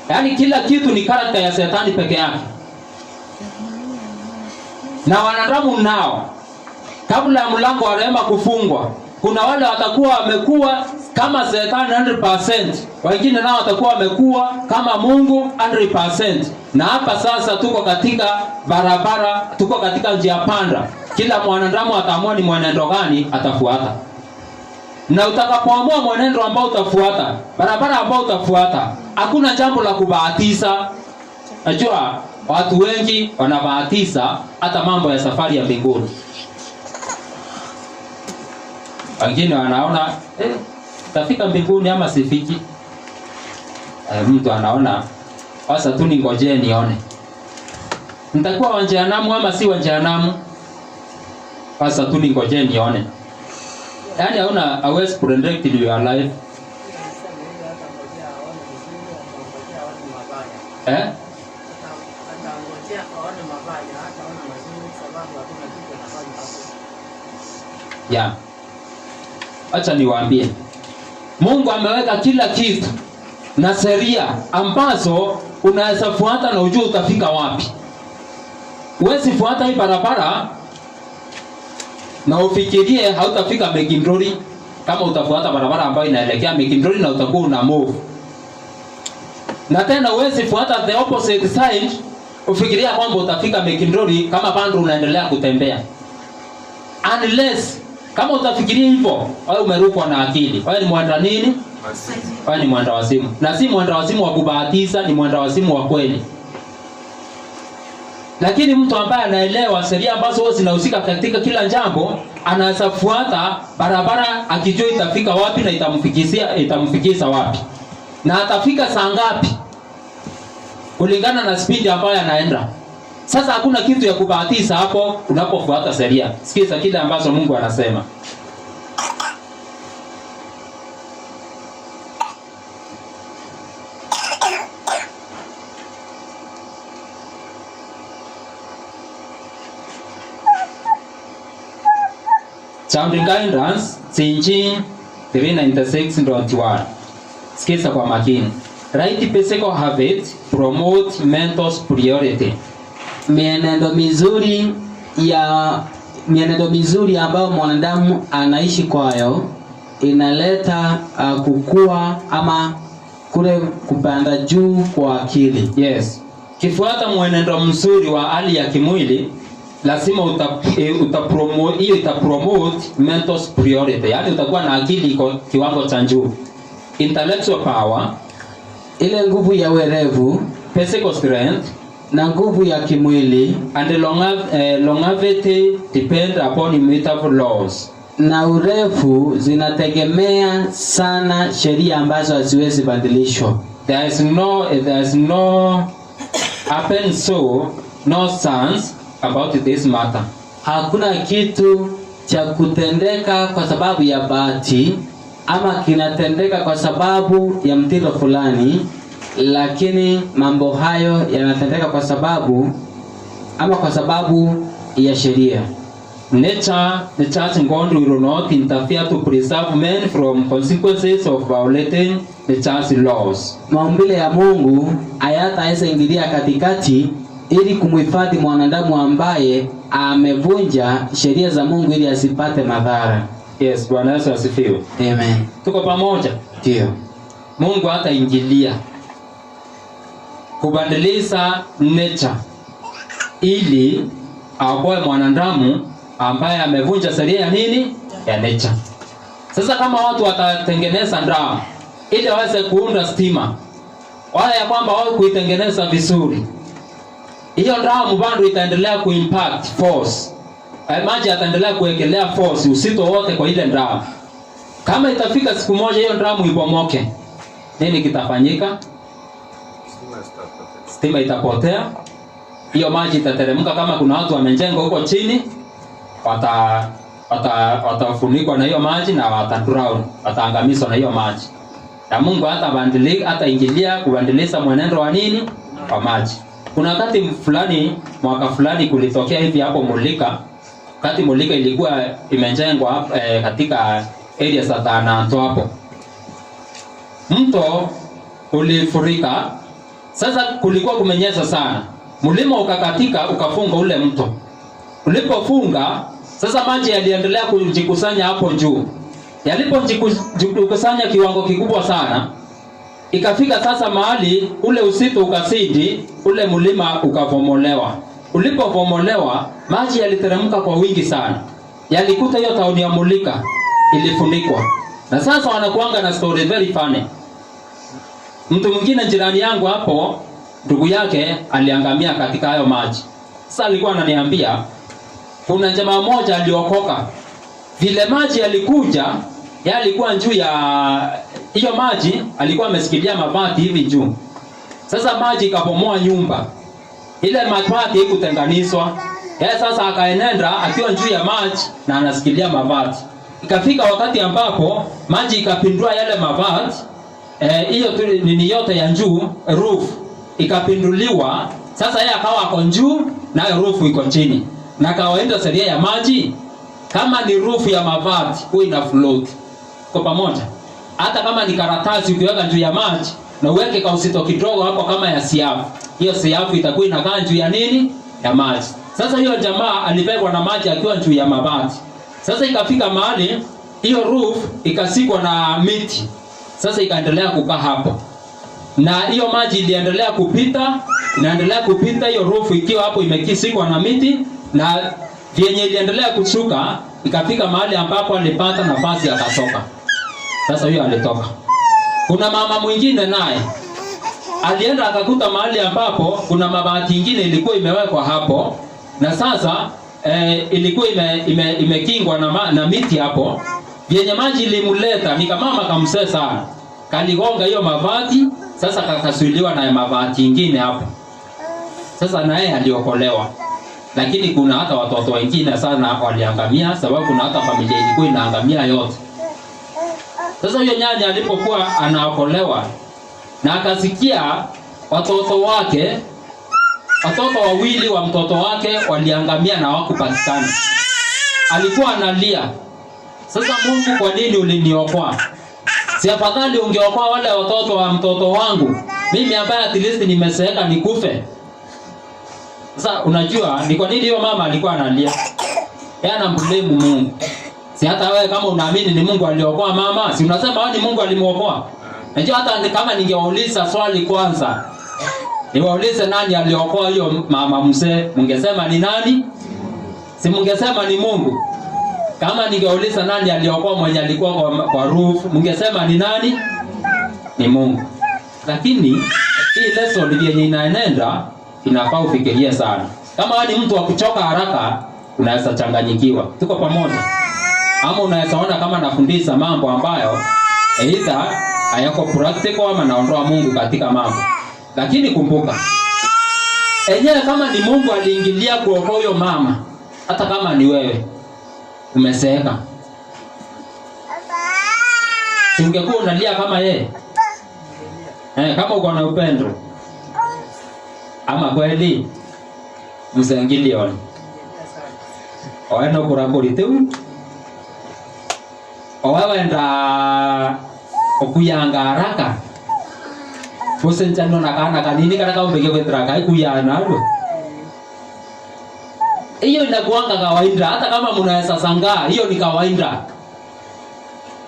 Yaani kila kitu ni character ya Shetani peke yake. Na wanadamu nao, kabla ya mlango wa rehema kufungwa, kuna wale watakuwa wamekuwa kama Shetani 100%, wengine nao watakuwa wamekuwa kama Mungu 100%. Na hapa sasa tuko katika barabara, tuko katika njia panda. Kila mwanadamu ataamua ni mwenendo gani atafuata. Na utakapoamua mwenendo ambao utafuata, barabara ambao utafuata, hakuna jambo la kubahatisha. Najua watu wengi wanabahatisha hata mambo ya safari ya mbinguni. Wengine wanaona tafika mbinguni ama sifiki. Mtu anaona sasa tu ningoje nione nitakuwa wa jehanamu ama si wa jehanamu. Sasa tu ningoje nione. Yaani hauna always predict your life. Acha niwaambie, Mungu ameweka kila kitu na sheria ambazo unaweza fuata na ujue utafika wapi. Huwezi fuata hii barabara na ufikirie hautafika Mekindori kama utafuata barabara ambayo inaelekea Mekindori na utakuwa una move. Na tena huwezi fuata the opposite side ufikiria kwamba utafika Mekindori kama bado unaendelea kutembea. Unless kama utafikiria hivyo, wewe umerukwa na akili. Wewe ni mwenda nini? Wewe ni mwenda wazimu. Na si mwenda wazimu wa kubahatisha, ni mwenda wazimu wa kweli. Lakini mtu ambaye anaelewa sheria ambazo zinahusika katika kila jambo, anaweza fuata barabara akijua itafika wapi na itamfikisha wapi. Na atafika saa ngapi kulingana na speed ambayo anaenda. Sasa hakuna kitu ya kubahatisha hapo unapofuata sheria. Sikiza kile ambacho Mungu anasema. Sounding guidance, Sinjin 396.1. Sikiza kwa makini. Right physical habits promote mental superiority. Mienendo mizuri ambayo mwanadamu anaishi kwayo inaleta kukua ama kule kupanda juu kwa akili. Yes. Kifuata mwenendo mzuri wa hali ya kimwili, lazima itapromote mental superiority. Yaani utakuwa na akili iko kiwango cha juu. Intellectual power, ile nguvu ya werevu, physical strength, na nguvu ya kimwili, and longevity depend upon immutable laws. Na urefu zinategemea sana sheria ambazo haziwezi badilishwa. There is no happen so no sense about this matter. Hakuna kitu cha kutendeka kwa sababu ya bahati ama kinatendeka kwa sababu ya mtindo fulani, lakini mambo hayo yanatendeka kwa sababu ya sheria. The church God will not interfere to preserve men from consequences of violating the church laws. Maumbile ya Mungu hayataweza ingilia katikati ili kumhifadhi mwanadamu ambaye amevunja sheria za Mungu ili asipate madhara. Yes, Bwana Yesu asifiwe. Amen. Tuko pamoja? Ndio. Mungu hataingilia kubadilisha nature ili aokoe mwanadamu ambaye amevunja sheria ya nini? Ya nature. Sasa kama watu watatengeneza ndaa ili waweze kuunda stima, wala ya kwamba wao kuitengeneza vizuri, hiyo ndaa bado itaendelea kuimpact force. Maji yataendelea kuwekelea force usito wote kwa ile ndaa. Kama itafika siku moja hiyo ndaa ibomoke, nini kitafanyika? Stima itapotea. Hiyo maji itateremka. Kama kuna watu wamejenga huko chini, watafunikwa na hiyo maji na watadrown, wataangamizwa na hiyo maji. Na Mungu hata ingilia kubadilisha mwenendo wa nini? Wa maji. Kuna wakati fulani, mwaka fulani kulitokea hivi hapo Mulika. Wakati Mulika ilikuwa imejengwa katika area za Tananto hapo. Mto ulifurika. Sasa kulikuwa kumenyesha sana. Mlima ukakatika ukafunga ule mto. Ulipofunga, sasa maji yaliendelea kujikusanya hapo juu. Yalipojikusanya kiwango kikubwa sana, ikafika sasa mahali ule usito ukasidi, ule mlima ukavomolewa. Ulipovomolewa, maji yaliteremka kwa wingi sana. Yalikuta hiyo tauni ya Mulika ilifunikwa. Na sasa wanakuanga na story very funny. Mtu mwingine jirani yangu hapo, ndugu yake aliangamia katika hayo maji. Sasa alikuwa ananiambia kuna jamaa mmoja aliokoka. Vile maji yalikuja, yeye alikuwa juu ya hiyo maji, alikuwa amesikilia mabati hivi juu. Sasa maji ikabomoa nyumba. Ile mabati haikutenganishwa. Yeye sasa akaenenda akiwa juu ya maji na anasikilia mabati. Ikafika wakati ambapo maji ikapindua yale mabati, hiyo nini yote ya juu, roof ikapinduliwa. Sasa yeye akawa ako juu na roof iko chini. Na kawaida sheria ya maji, kama ni roof ya mabati huwa ina float. Kwa pamoja. Hata kama ni karatasi ukiweka juu ya maji na uweke kausito kidogo hapo kama ya siafu, hiyo siafu itakuwa inakaa juu ya nini? Ya maji. Sasa hiyo jamaa alibebwa na maji akiwa juu ya mabati. Sasa ikafika mahali hiyo roof ikasikwa na miti. Sasa ikaendelea kukaa hapo. Na hiyo maji iliendelea kupita, inaendelea kupita hiyo roof ikiwa hapo imekisikwa na miti, na vyenye iliendelea kushuka ikafika mahali ambapo alipata nafasi akatoka. Sasa huyo alitoka. Kuna mama mwingine naye alienda akakuta mahali ambapo kuna mabati ingine ilikuwa imewekwa hapo, na sasa ilikuwa imekingwa na miti hapo. Vyenye maji ilimuleta, ni kama mama kamsee sana. Kaligonga hiyo mabati, sasa kakasuiliwa na mabati ingine hapo. Sasa naye aliokolewa. Lakini kuna hata watoto wengine sana waliangamia, sababu kuna hata familia ilikuwa inaangamia yote. Sasa huyo nyanya alipokuwa anaokolewa na akasikia watoto wawili wa mtoto wake waliangamia na hawakupatikana. Alikuwa analia. Sasa, Mungu, kwa nini uliniokoa? Si afadhali ungeokoa wale watoto wa mtoto wangu, mimi ambaye at least nimeseeka nikufe. Sasa unajua ni kwa nini hiyo mama alikuwa analia? Yeye anamblame Mungu. Si hata wewe kama unaamini ni Mungu aliokoa mama, si unasema wewe ni Mungu alimuokoa? Najua hata kama ningewauliza swali kwanza, niwaulize nani aliokoa hiyo mama mzee, mungesema ni nani? Si mungesema ni Mungu? Kama ningeuliza nani aliokoa mwenye alikuwa kwa roof, mungesema ni nani? Ni Mungu. Lakini hii lesson yenye inaenenda inafaa ufikirie sana. Kama wewe ni mtu wa kuchoka haraka, unaweza changanyikiwa. Tuko pamoja? Ama unaweza ona kama nafundisha mambo ambayo either hayako practical ama naondoa Mungu katika mambo. Lakini kumbuka, enyewe kama ni Mungu aliingilia kuokoa huyo mama, hata kama ni wewe umeseeka, si ungekuwa unalia kama yeye? Kama uko na upendo. Ama kweli msengilioni oeno kurakuri teu owawenda okuyanga haraka kusenjano na kana kanini kana kaumbege kwetra kai kuyana ro Hiyo inakuanga kawaida, hata kama mnaweza sangaa, hiyo ni kawaida.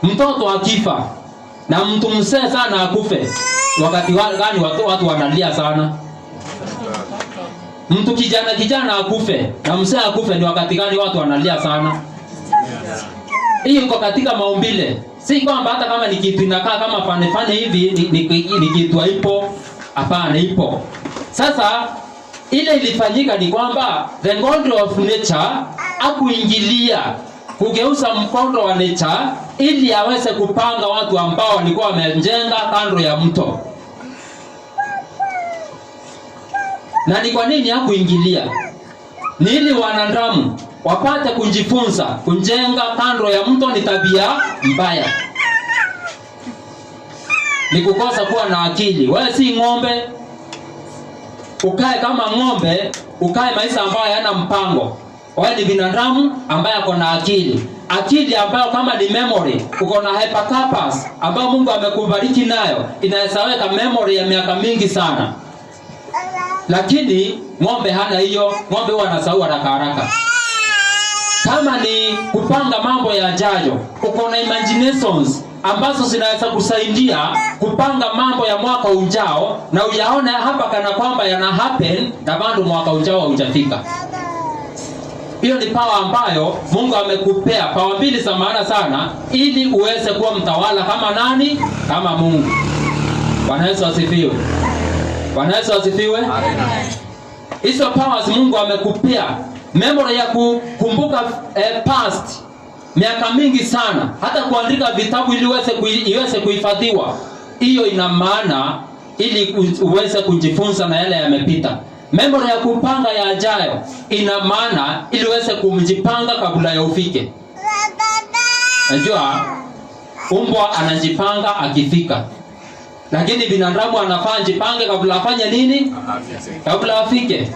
Mtoto akifa na mtu mzee sana akufe, wakati gani watu wanalia sana? Mtu kijana akufe na mzee akufe, ni wakati gani watu wanalia sana? Hiyo iko katika maumbile. Si kwamba hata kama ni kitu inakaa kama fane hivi ni kitu haipo. Hapana, ipo. Sasa ile ilifanyika ni kwamba the God of nature akuingilia kugeuza mkondo wa nature ili aweze kupanga watu ambao walikuwa wamejenga kando ya mto. Na ni kwa nini hakuingilia? Ni ili wanadamu wapate kujifunza kujenga kando ya mto ni tabia mbaya. Ni kukosa kuwa na akili. Wewe si ng'ombe. Ukae kama ng'ombe, ukae maisha ambayo hayana mpango. Wewe ni binadamu ambaye ako na akili. Akili ambayo kama ni memory, uko na hippocampus ambayo Mungu amekubariki nayo, inaweza weka memory ya miaka mingi sana. Lakini ng'ombe hana hiyo. Ng'ombe huwa anasahau haraka. Kama ni kupanga mambo yajayo, uko na imaginations ambazo zinaweza kusaidia kupanga mambo ya mwaka ujao na uyaone hapa kana kwamba yana happen na bado mwaka ujao haujafika. Hiyo ni power ambayo Mungu amekupea, power mbili za maana sana, ili uweze kuwa mtawala kama nani? Kama Mungu. Bwana Yesu asifiwe. Bwana Yesu asifiwe. Hizo powers Mungu amekupea, memory ya kukumbuka past miaka mingi sana, hata kuandika vitabu ili iweze kuhifadhiwa. Hiyo ina maana ili uweze kujifunza na yale yamepita. Memory ya kupanga yajayo ina maana ili uweze kujipanga kabla ya ufike. Najua umbwa anajipanga akifika, lakini binadamu anafaa jipange kabla afanye nini? Kabla afike.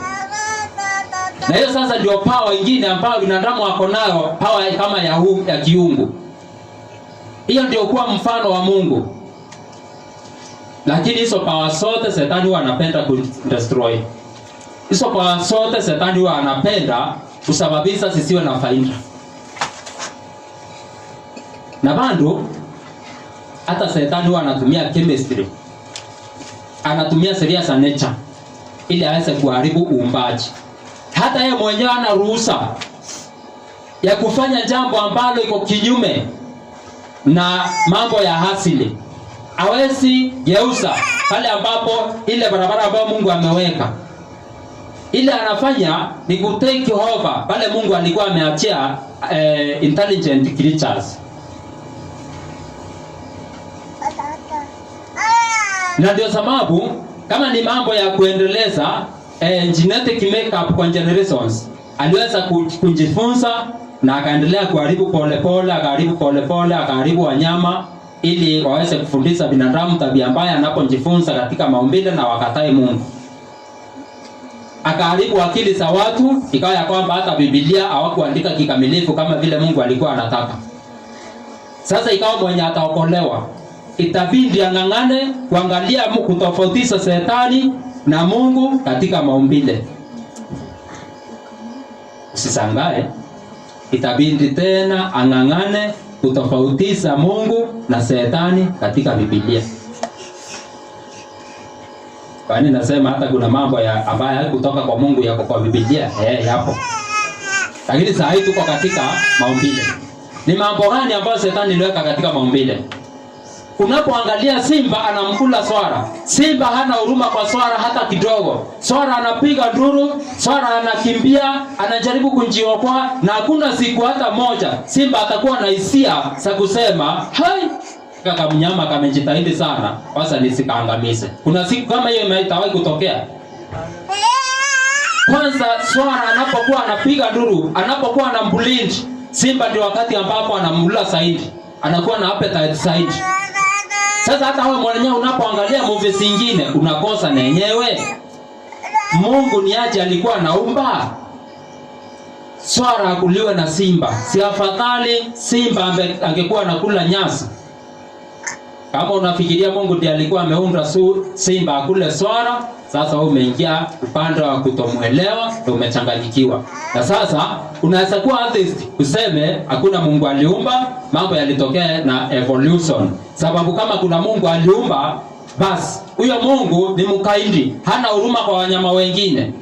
Na hiyo sasa ndio power nyingine ambayo binadamu wako nayo, power kama ya kiungu. Hiyo ndio kuwa mfano wa Mungu. Lakini hizo power zote Shetani huwa anapenda kudestroy. Hizo power zote Shetani huwa anapenda kusababisha sisiwe na faida. Na bado hata Shetani huwa anatumia chemistry. Anatumia sheria za nature ili aweze kuharibu uumbaji. Hata yeye mwenyewe ana ruhusa ya kufanya jambo ambalo iko kinyume na mambo ya asili. Hawezi geuza pale ambapo ile barabara ambayo Mungu ameweka. Ile anafanya ni ku take over pale Mungu alikuwa ameachia intelligent creatures. Na ndio sababu kama ni mambo ya kuendeleza genetic makeup kwa generations, aliweza kujifunza na akaendelea kuharibu polepole, akaharibu wanyama ili waweze kufundisha binadamu tabia mbaya anapojifunza katika maumbile na wakatae Mungu. Akaharibu akili za watu, ikawa ya kwamba hata Biblia hawakuandika kikamilifu kama vile Mungu alikuwa anataka. Sasa ikawa mwenye ataokolewa itabidi ang'ang'ane kuangalia kutofautisha Shetani na Mungu katika maumbile. Usisangae, itabidi tena ang'ang'ane kutofautisha Mungu na Shetani katika Biblia. Kwani nasema hata kuna mambo ambayo hayakutoka kwa Mungu yako kwa Biblia, yapo. Lakini saa hii tuko katika maumbile. Ni mambo gani ambayo Shetani aliweka katika maumbile? Unapoangalia simba anamkula swara. Simba hana huruma kwa swara hata kidogo. Swara anapiga nduru, swara anakimbia, anajaribu kujiokoa, na hakuna siku hata moja simba atakuwa na hisia za kusema, "Hai, kaka mnyama kamejitahidi sana, sasa nisikaangamize." Kuna siku kama hiyo imeitawahi kutokea? Kwanza swara anapokuwa anapiga nduru, anapokuwa anambulind, simba ndio wakati ambapo anamla zaidi. Anakuwa na appetite zaidi. Sasa hata wewe mwenyewe unapoangalia movies zingine unakosa na yenyewe. Mungu ni aje alikuwa anaumba swara akuliwe na simba? Si afadhali simba angekuwa anakula nyasi? Kama unafikiria Mungu ndiye alikuwa ameunda simba akule swara, sasa wewe umeingia upande wa kutomuelewa na umechanganyikiwa. Na sasa unaweza kuwa atheist useme hakuna Mungu aliumba, mambo yalitokea na evolution. Sababu kama kuna Mungu aliumba, basi huyo Mungu ni mkaidi, hana huruma kwa wanyama wengine.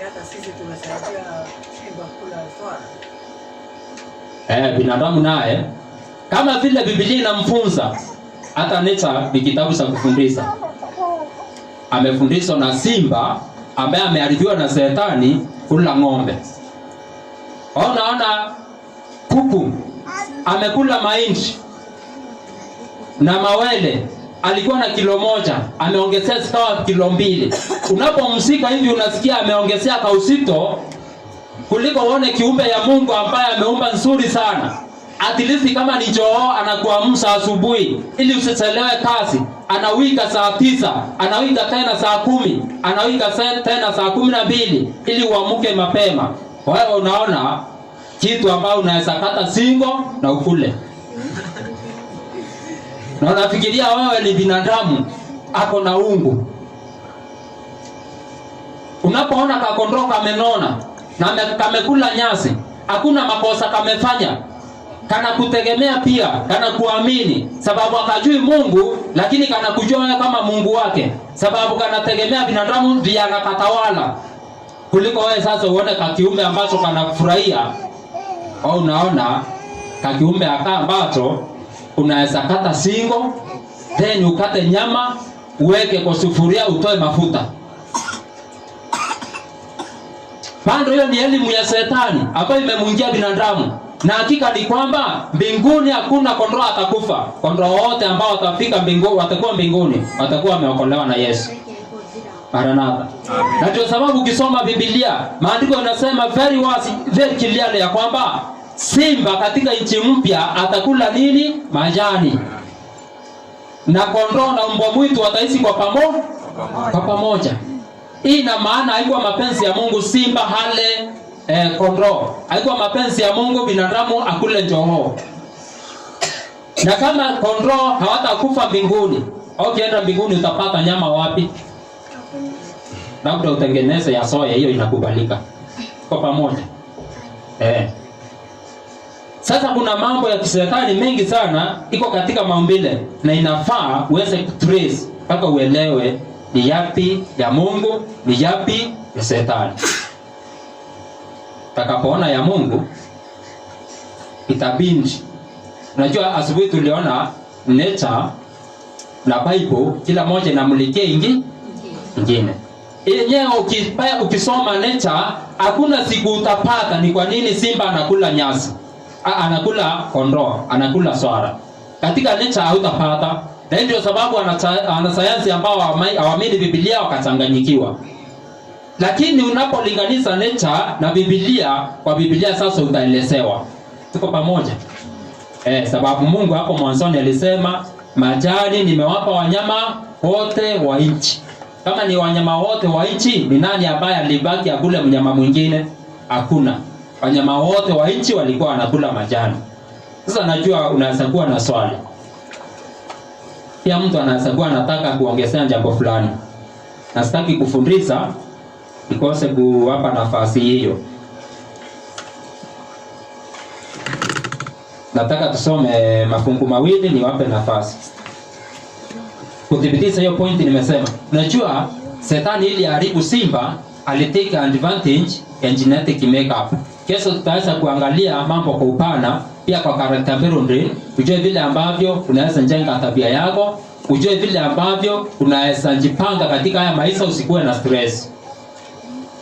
Hata sisi tunasaidia simba kula swara. Binadamu naye kama vile Biblia inamfunza, hata Nature ni kitabu cha kufundisha. Amefundishwa na simba ambaye ameharibiwa na Shetani kula ng'ombe. Ona kuku amekula mahindi na mawele, alikuwa na kilo 1, ameongezea zikawa kilo 2. Unapomsika hivi unasikia ameongezea kauzito kuliko uone kiumbe ya Mungu ambaye ameumba nzuri sana. At least kama ni joo anakuamsha asubuhi ili usichelewe kazi, anawika saa 9, anawika tena saa 10, anawika tena saa 12 ili uamke mapema. Wewe unaona kitu ambao unaweza kata singo na ukule. Na unafikiria wewe ni binadamu ako na ungu. Unapoona kakondoo kamenona na kamekula nyasi, hakuna makosa kamefanya. Kana kutegemea pia, kana kuamini, sababu akajui Mungu, lakini kana kujua wewe kama Mungu wake, sababu kana tegemea binadamu ndiye anakatawala. Kuliko wewe sasa uone kakiumbe ambacho kanafurahia, au unaona kakiumbe ambacho unaweza kata singo, then ukate nyama, uweke kwa sufuria, utoe mafuta. Bado hiyo ni elimu ya Shetani ambayo imemwingia binadamu. Na hakika ni kwamba mbinguni hakuna kondoo atakufa. Kondoo wote ambao watafika mbinguni, watakuwa mbinguni, watakuwa wameokolewa na Yesu. Maranatha. Na ndio sababu ukisoma Biblia, maandiko yanasema very clearly ya kwamba simba katika nchi mpya atakula nini? Majani. Na kondoo na mbwa mwitu wataishi kwa pamoja. Hii ina maana haikuwa mapenzi ya Mungu simba hale kondoo. Haikuwa mapenzi ya Mungu binadamu akule njogoo. Na kama kondoo hawatakufa mbinguni, ukienda mbinguni utapata nyama wapi? Labda utengeneze ya soya, hiyo inakubalika. Kwa pamoja. Sasa kuna mambo ya kishetani mengi sana iko katika maumbile, na inafaa uweze kutrace mpaka uelewe ni yapi ya Mungu, ni yapi ya Shetani. Takapoona ya Mungu itabindi. Unajua asubuhi tuliona Nature na Bible kila moja inamulikia ingine. Yenyewe ukisoma Nature hakuna siku utapata ni kwa nini simba anakula nyasi, anakula kondoo, anakula swara. Katika Nature hautapata. Na ndio sababu wanasayansi ambao hawaamini Biblia wakachanganyikiwa. Lakini unapolinganisha Nature na Biblia, kwa Biblia sasa utaelezewa. Tuko pamoja? Sababu Mungu hapo mwanzoni alisema majani nimewapa wanyama wote wa nchi. Kama ni wanyama wote wa nchi, ni nani ambaye alibaki akule mnyama mwingine? Hakuna. Wanyama wote wa nchi walikuwa wanakula majani. Sasa najua unaweza kuwa na swali. Pia mtu anaweza kuwa anataka kuongezea jambo fulani. Na sitaki kufundisha nikose kuwapa nafasi hiyo. Nataka tusome mafungu mawili niwape nafasi. Kudhibitisha hiyo point nimesema. Unajua Shetani ili haribu simba alitake advantage ya genetic makeup. Kesho tutaweza kuangalia mambo kwa upana, pia kwa character building, ujue vile ambavyo unaweza jenga tabia yako, ujue vile ambavyo unaweza jipanga katika haya maisha usikuwe na stress.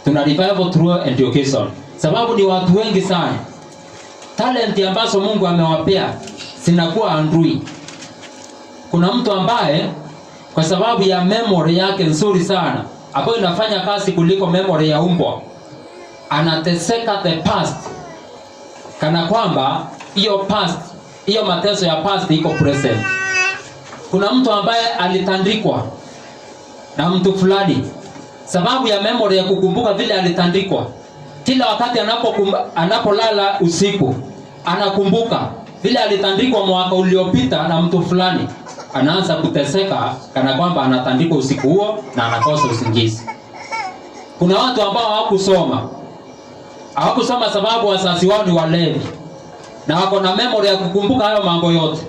Tuna revival through education. Sababu ni watu wengi sana. Talent ambazo Mungu amewapea zinakuwa andui. Kuna mtu ambaye kwa sababu ya memory yake nzuri sana, ambayo inafanya kazi kuliko memory ya umbwa, anateseka the past. Kana kwamba hiyo past, hiyo mateso ya past iko present. Kuna mtu ambaye alitandikwa na mtu fulani, sababu ya memory ya kukumbuka vile alitandikwa. Kila wakati anapolala usiku anakumbuka vile alitandikwa mwaka uliopita na mtu fulani, anaanza kuteseka kana kwamba anatandikwa usiku huo na anakosa usingizi. Kuna watu ambao hawakusoma sababu wazazi wao ni walevi, na wako na memory ya kukumbuka hayo mambo yote.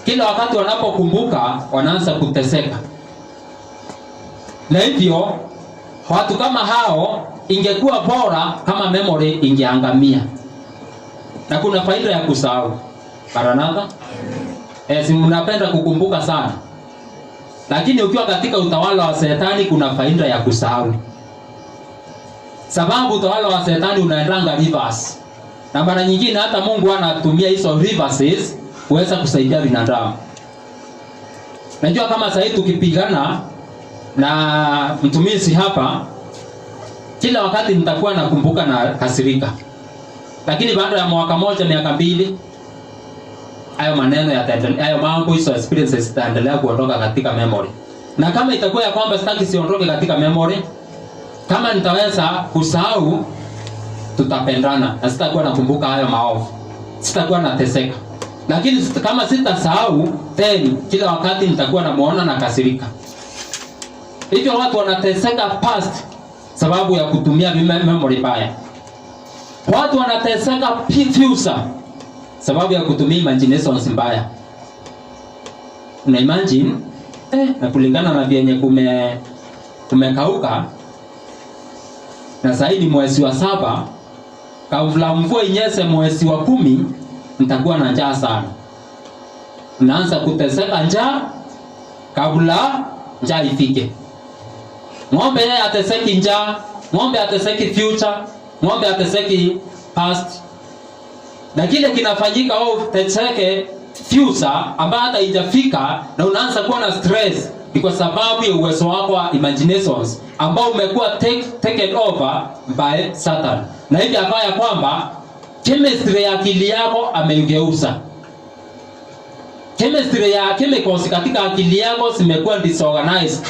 Kila wakati wanapokumbuka wanaanza kuteseka. Na hivyo watu kama hao ingekuwa bora kama memory ingeangamia. Na kuna faida ya kusahau. Maranatha? Si mnapenda kukumbuka sana. Lakini ukiwa katika utawala wa Shetani kuna faida ya kusahau. Sababu utawala wa Shetani unaendanga reverse. Na mara nyingine hata Mungu anatumia hizo reverses kuweza kusaidia binadamu. Najua kama sasa tukipigana na mtumishi hapa, kila wakati nitakuwa nakumbuka na kasirika. Lakini baada ya mwaka moja, miaka mbili, hayo maneno yataendelea, hayo mambo, hizo experiences zitaendelea kuondoka katika memory. Na kama itakuwa ya kwamba sitaki siondoke katika memory, kama nitaweza kusahau, tutapendana na sitakuwa nakumbuka hayo maovu. Sitakuwa nateseka. Lakini kama sitasahau, then kila wakati nitakuwa namuona na kasirika. Hivyo watu wanateseka past sababu ya kutumia memory baya. Watu wanateseka future sababu ya kutumia imaginations mbaya. Una imagine na kulingana na vyenye kumekauka, na sasa ni mwezi wa 7, kabla mvua inyeshe mwezi wa 10, nitakuwa na njaa sana. Unaanza kuteseka njaa kabla njaa ifike. Ng'ombe yeye ateseki njaa, ng'ombe ateseki future, ng'ombe ateseki past. Na kile kinafanyika au teseke future ambayo hata haijafika, na unaanza kuwa na stress ni kwa sababu ya uwezo wako wa imaginations ambao umekuwa taken over by Satan. Na hivi akaya kwamba chemistry ya akili yako ameigeuza. Chemistry ya chemicals katika akili yako zimekuwa disorganized.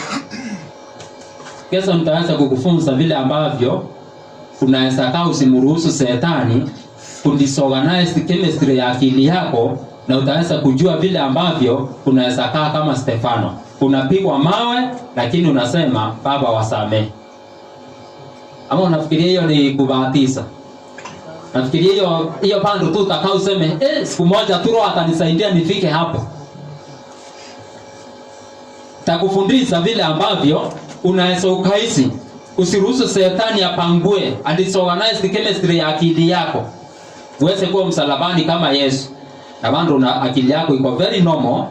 Kesho nitaanza kukufunza vile ambavyo unaweza kaa usimruhusu Shetani kudisorganize chemistry ya akili yako, na utaweza kujua vile ambavyo unaweza kaa kama Stefano. Unapigwa mawe lakini unasema Baba wasamehe. Ama unafikiria hiyo ni kubahatiza? Nafikiria hiyo pando tu utakao useme siku moja tu Roho atanisaidia nifike hapo. Takufundisha vile ambavyo unaweza ukaishi. Usiruhusu Shetani apangue and disorganize chemistry ya akili yako. Uweze kuwa msalabani kama Yesu. Na bado una akili yako iko very normal.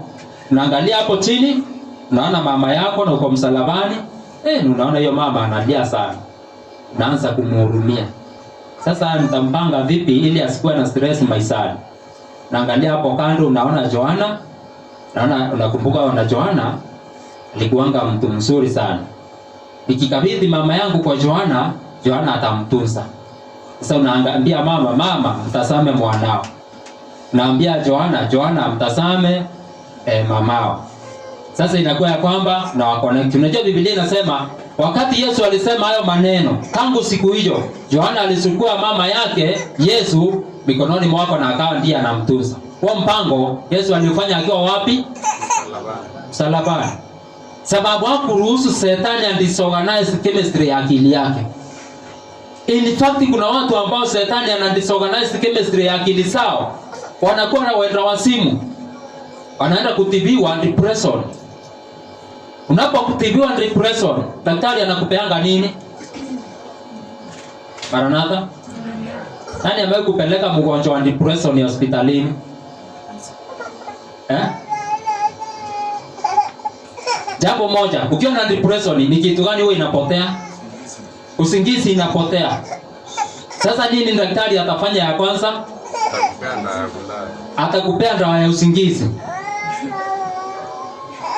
Unaangalia hapo chini, unaona mama yako na uko msalabani. Unaona hiyo mama analia sana. Unaanza kumhurumia. Sasa nitampanga vipi ili asikuwe na stress maishani? Naangalia hapo kando, unaona Joana. Unakumbuka na Joana alikuwanga mtu mzuri sana. Nikikabidhi mama yangu kwa Joana, Joana atamtunza. Sasa unaambia mama mtazame mwanao. Naambia Joana mtazame mamao. Sasa inakuwa ya kwamba na waconnect. Unajua Biblia inasema wakati Yesu alisema hayo maneno, tangu siku hiyo Joana alichukua mama yake Yesu mikononi mwako na akawa ndiye anamtunza. Kwa mpango Yesu alifanya akiwa wapi? Msalabani. Sababu hakuruhusu Shetani and disorganize chemistry ya akili yake. In fact kuna watu ambao Shetani ana disorganize chemistry ya akili zao, wanakuwa na wenda wasimu, wanaenda kutibiwa depression. Unapokutibiwa depression, daktari anakupeanga nini? Maranatha? Nani ambaye kupeleka mgonjwa wa depression hospitalini? Jambo moja, ukiwa na depression ni kitu gani huwa inapotea? Usingizi inapotea. Sasa nini daktari atafanya ya kwanza? Atakupea dawa ya usingizi.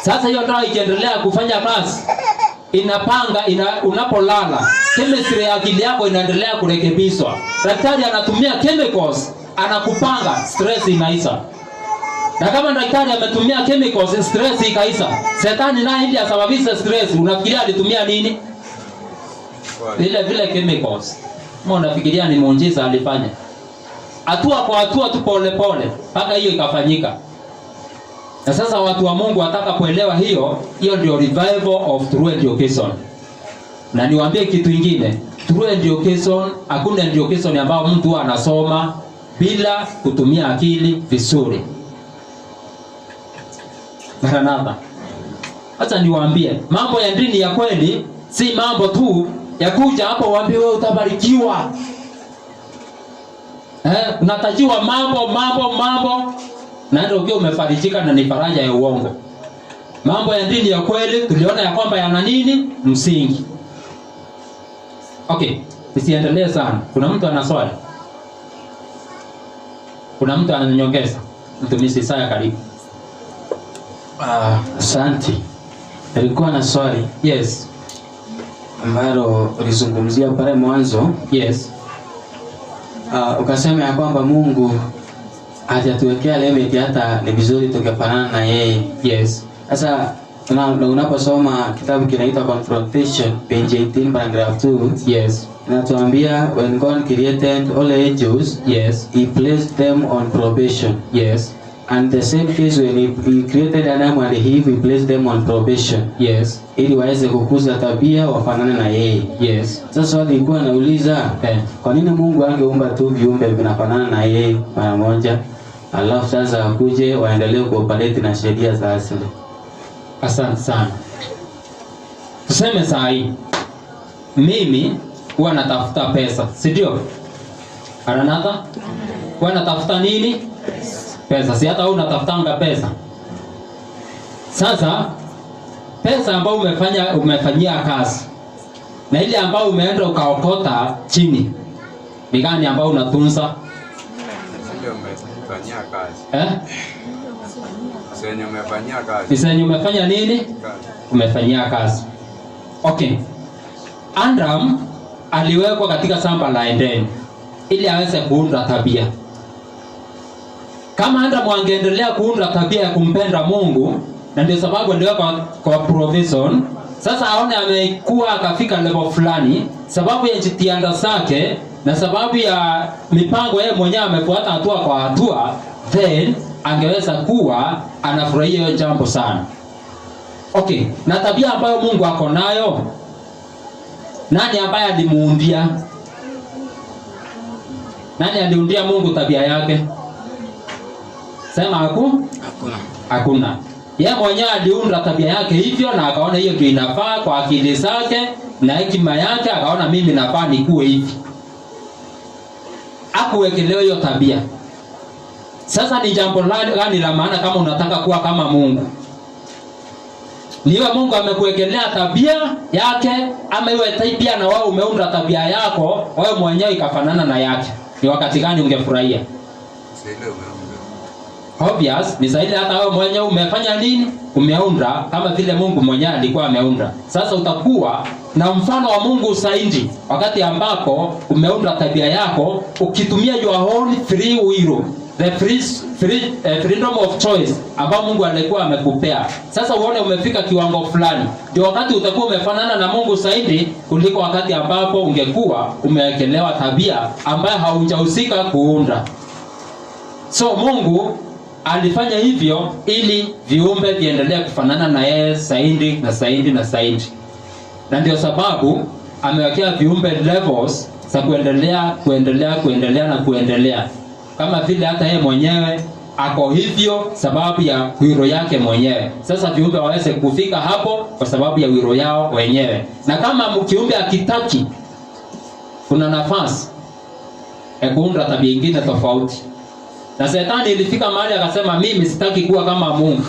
Sasa hiyo dawa ikiendelea kufanya kazi, unapolala, chemistry ya akili yako inaendelea kurekebishwa. Daktari anatumia chemicals, anakupanga, stress inaisha. Na kama daktari ametumia chemicals, stress ikaisha. Shetani naye ili asababishe stress, unafikiria alitumia nini? Vile chemicals. Mbona unafikiria ni muujiza alifanya? hatua kwa hatua tu, pole pole, mpaka hiyo ikafanyika. Na sasa watu wa Mungu wataka kuelewa hiyo ndio revival of true education. Na niwaambie kitu kingine, true education, hakuna education ambayo mtu anasoma bila kutumia akili vizuri. Maranatha. Acha niwaambie, mambo ya dini ya kweli si mambo tu ya kuja hapo waambie wewe utabarikiwa. Unatajiwa mambo na ndio ukiwa umefarijika na ni faraja ya uongo. Mambo ya dini ya kweli tuliona ya kwamba yana nini? Msingi. Okay, nisiendelee sana. Kuna mtu ana swali? Kuna mtu ananyongeza? Mtumishi Isaya, karibu. Asante. Nilikuwa na swali. Yes. Ambalo ulizungumzia pale mwanzo. Yes. Ukasema ya kwamba Mungu hajatuwekea limit hata ni vizuri tungefanana na yeye. Yes. Sasa unaposoma kitabu kinaitwa Confrontation, page 18 paragraph 2. Yes. Inatuambia when God created all angels, yes, he placed them on probation. Yes. And the same case when he created Adam and Eve, he placed them on probation. Yes. Ili waweze kukuza tabia wafanane na yeye. Yes. Sasa nilikuwa nauliza, kwa nini Mungu angeumba tu viumbe vinafanana na yeye mara moja? Alafu sasa akuje waendelee kuoperate na sheria za asili. Asante sana. Tuseme saa hii mimi huwa natafuta pesa, si ndio? Maranatha? Huwa natafuta nini? Pesa. Si hata wewe unatafutanga pesa. Sasa pesa ambayo umefanyia kazi na ile ambayo umeenda ukaokota chini, ni gani ambayo unatunza? Sio umefanyia kazi. Sio umefanyia kazi. Sio umefanya nini? Kazi. Umefanyia kazi. Okay. Adam aliwekwa katika shamba la Edeni ili aweze kuunda tabia. Kama Adam angeendelea kuunda tabia ya kumpenda Mungu, na ndio sababu aliwekwa kwa provision. Sasa aone amekuwa akafika level fulani, sababu ya jitihada zake na sababu ya mipango yeye mwenyewe amefuata hatua kwa hatua, then angeweza kuwa anafurahia hiyo jambo sana. Okay, na tabia ambayo Mungu ako nayo, nani ambaye alimuundia? Nani aliundia Mungu tabia yake? Sema hakuna. Yeye mwenyewe aliunda tabia yake hivyo, na akaona hiyo ndio inafaa kwa akili zake na hekima yake, akaona mimi nafaa nikuwe hivi. Hakuwekelewa hiyo tabia. Sasa ni jambo gani la maana kama unataka kuwa kama Mungu? Niwe Mungu amekuwekelea tabia yake, ama iwe tabia na wewe umeunda tabia yako, wewe mwenyewe ikafanana na yake. Ni wakati gani ungefurahia? Obvious, ni zaidi hata wewe mwenyewe umefanya nini? Umeunda kama vile Mungu mwenyewe alikuwa ameunda. Sasa utakuwa na mfano wa Mungu zaidi wakati ambapo umeunda tabia yako ukitumia your own free will, the freedom of choice ambao Mungu alikuwa amekupea. Sasa uone umefika kiwango fulani, ndio wakati utakuwa umefanana na Mungu zaidi kuliko wakati ambapo ungekuwa umewekelewa tabia ambayo haujahusika kuunda. So Mungu alifanya hivyo ili viumbe viendelee kufanana na yeye zaidi na zaidi na zaidi. Na ndio sababu amewekea viumbe levels za kuendelea. Kama vile hata yeye mwenyewe ako hivyo sababu ya wiro yake mwenyewe. Sasa viumbe waweze kufika hapo kwa sababu ya wiro yao wenyewe. Na kama kiumbe akitaki, kuna nafasi ya kuunda tabia nyingine tofauti. Na Shetani ilifika mahali akasema mimi sitaki kuwa kama Mungu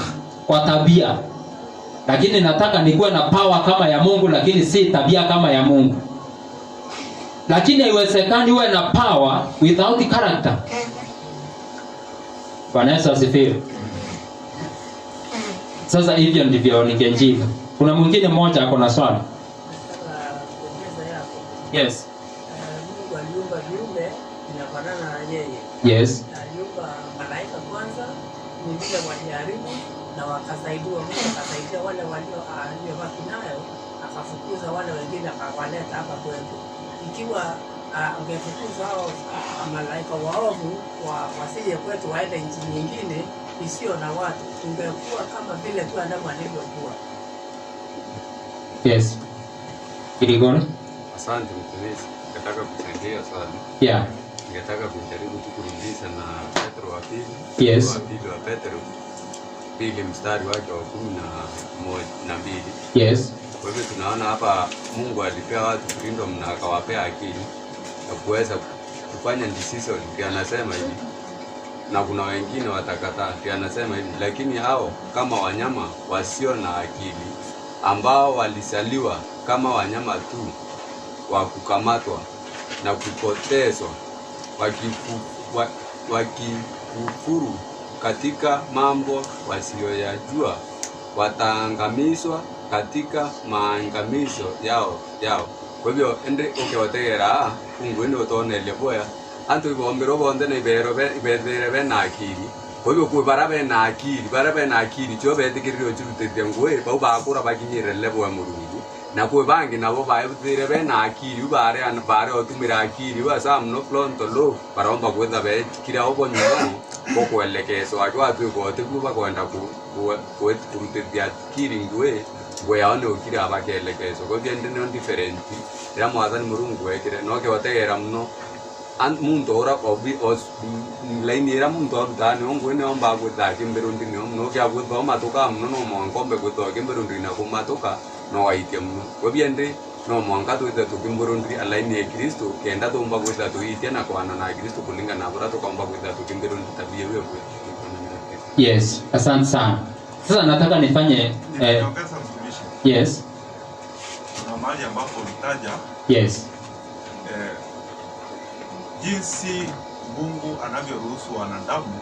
kwa tabia, lakini nataka nikuwe na power kama ya Mungu, lakini si tabia kama ya Mungu. Lakini haiwezekani uwe na power without character. Bwana Yesu asifiwe. Sasa hivyo ndivyo ningejibu. Kuna mwingine mmoja ako na swali? Yes. Mungu aliumba viumbe vinafanana na yeye. Yes. Aliumba malaika kwanza, wengine waliharibu na wakasaidiwa. Mungu akasaidia wale waliobaki nayo, akafukuza wale wengine akawaleta hapa kwetu. Ikiwa angefukuza hao malaika waovu wasije kwetu waende nchi nyingine isiyo na watu, tungekuwa kama vile tu Adamu alivyokuwa. Yes. Kirigoni? Asante mtumishi. Nataka kuchangia swali. Yeah. Ningetaka kujaribu tu kurudisha na Petro wa pili. Yes. Wa pili wa Petro. Pili mstari wake wa 11. Yes. Kwa hivyo tunaona hapa Mungu alipea watu freedom na akawapea akili ya kuweza kufanya decision. Pia anasema hivi. Na kuna wengine watakataa. Pia anasema hivi, lakini hao kama wanyama wasio na akili ambao walisaliwa kama wanyama tu wa kukamatwa na kupotezwa, wakikufuru katika mambo wasiyoyajua, wataangamizwa katika maangamizo yao. Kwa hivyo ende ukiwategera Mungu ende utonele boya antu ibombero bonde na ibere na akili. Kwa hivyo kwa barabe na akili cyo betikiriro cy'urutete ngwe bau bakura bakinyire lebo ya Mulungu na kwa bangi nabo bayibire na akili ubare otumira akili basa mno pronto lo baromba kwenda be kira obonyo bokwelekezo watu kote kuba kwenda ku kurutete akili ngwe yaone ukira abakelekezo kwa byende no different era mwaza ni Mulungu wekire noke wategera mno muntu ora obi os laini era muntu ndani ongwene omba gwetha kimberundi no kya gwetha matoka mno no monkombe gwetha kimberundi na kumatoka no waite mno gobiende no monga twetha tukimberundi alaini ya Kristo kenda tomba gwetha tuite na kwana na Kristo kulinga na bora tukaomba gwetha tukimberundi tabia wewe. Yes, asante sana. Sasa nataka nifanye yes. Kuna mahali ambapo ulitaja yes. Jinsi Mungu anavyoruhusu wanadamu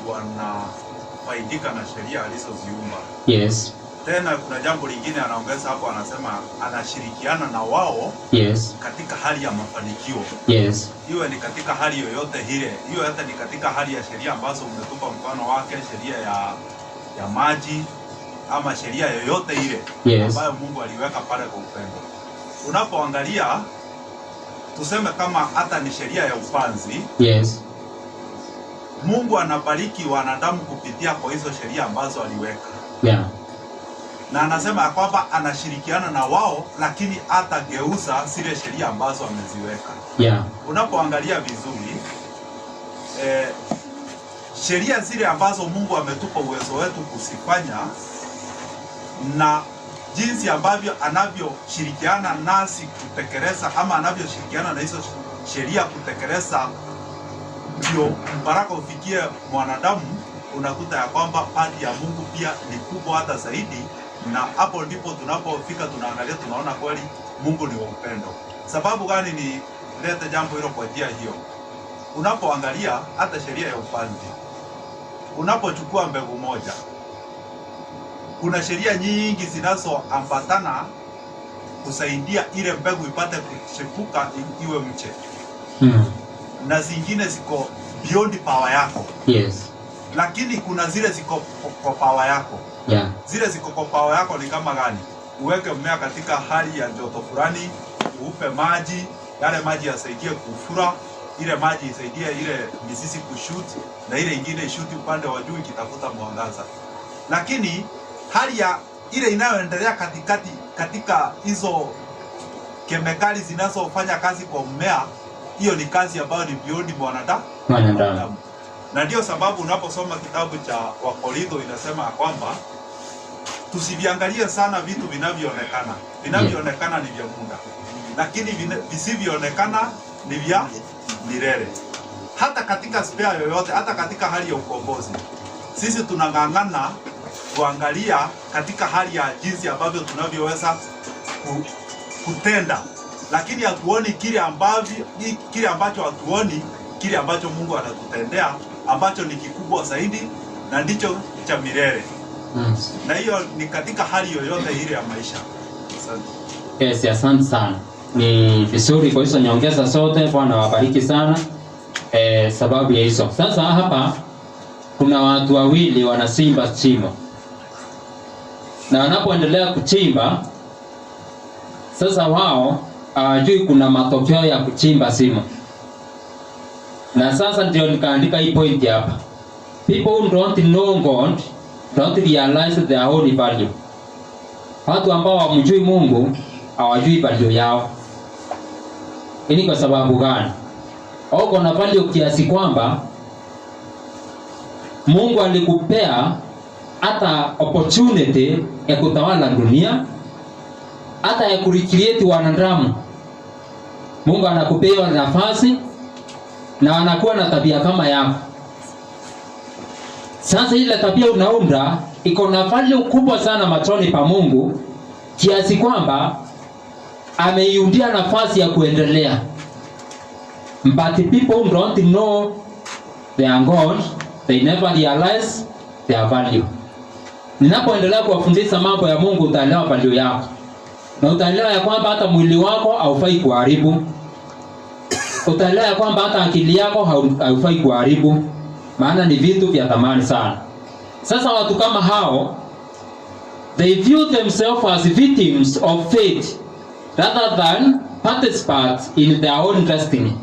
wanafaidika na sheria alizoziumba. Yes. Tena kuna jambo lingine anaongeza hapo, anasema anashirikiana na wao yes. katika hali ya mafanikio. Yes. Iwe ni katika hali yoyote ile, hiyo hata ni katika hali ya sheria ambazo umetupa mfano wake, sheria ya maji ama sheria yoyote ile yes. ambayo Mungu aliweka pale kwa upendo. Unapoangalia tuseme kama hata ni sheria ya upanzi. Yes. Mungu anabariki wanadamu kupitia kwa hizo sheria ambazo aliweka. Yeah. Na anasema kwamba anashirikiana na wao, lakini hatageuza zile sheria ambazo ameziweka. Yeah. Unapoangalia vizuri sheria zile ambazo Mungu ametupa uwezo wetu kusifanya na jinsi ambavyo anavyoshirikiana nasi kutekeleza ama anavyoshirikiana na hizo sheria kutekeleza, ndio mbaraka ufikie mwanadamu. Unakuta ya kwamba pati ya Mungu pia ni kubwa hata zaidi, na hapo ndipo tunapofika tunaangalia, tunaona kweli Mungu ni wa upendo. Sababu gani ni lete jambo hilo kwa njia hiyo? Unapoangalia hata sheria ya upanzi, unapochukua mbegu moja, kuna sheria nyingi zinazoambatana kusaidia ile mbegu ipate kuchipuka iwe mche. Na zingine ziko beyond power yako. Yes. Lakini kuna zile ziko kwa power yako. Yeah. Zile ziko kwa power yako ni kama gani? Uweke mmea katika hali ya joto fulani, uupe maji, yale maji yasaidie kufura, ile maji isaidie ile mizizi kushoot, na ile ingine ishuti upande wa juu ikitafuta mwangaza. Lakini hali ya ile inayoendelea katika hizo kemikali zinazofanya kazi kwa mmea, hiyo ni kazi ambayo ni beyond mwanadamu. Na ndio sababu unaposoma kitabu cha Wakorintho inasema kwamba tusiviangalie sana vitu vinavyoonekana. Vinavyoonekana ni vya muda, lakini visivyoonekana ni vya milele. Hata katika spea yoyote, hata katika hali ya ukombozi, sisi tunang'ang'ana kuangalia katika hali ya jinsi ambavyo tunavyoweza kutenda, lakini hatuoni kile ambacho hatuoni kile ambacho Mungu anatutendea, ambacho ni kikubwa zaidi na ndicho cha milele. Na hiyo ni katika hali yoyote ile ya maisha. Asante. Yes, asante sana. Ni vizuri kwa hizo nyongeza zote. Bwana wabariki sana. Sababu ya hizo. Sasa hapa kuna watu wawili wanasimba chimo. Na wanapoendelea kuchimba, sasa wao hawajui kuna matokeo ya kuchimba simu. Na sasa ndio nikaandika hii point hapa. People who don't know God don't realize their own value. Watu ambao hawamjui Mungu hawajui value yao. Ini kwa sababu gani? Uko na value kiasi kwamba Mungu alikupea hata opportunity ya kutawala dunia, hata ya kurecreate wanadamu. Mungu anakupea nafasi na anakuwa na tabia kama yako. Sasa ile tabia unaunda iko na value kubwa sana machoni pa Mungu kiasi kwamba ameiundia nafasi ya kuendelea. But people don't know their God, they never realize their value. Ninapoendelea kuwafundisha mambo ya Mungu utaelewa value yako. Na utaelewa ya kwamba hata mwili wako haufai kuharibu. Utaelewa ya kwamba hata akili yako haufai kuharibu. Maana ni vitu vya thamani sana. Sasa watu kama hao, they view themselves as victims of fate rather than participants in their own destiny.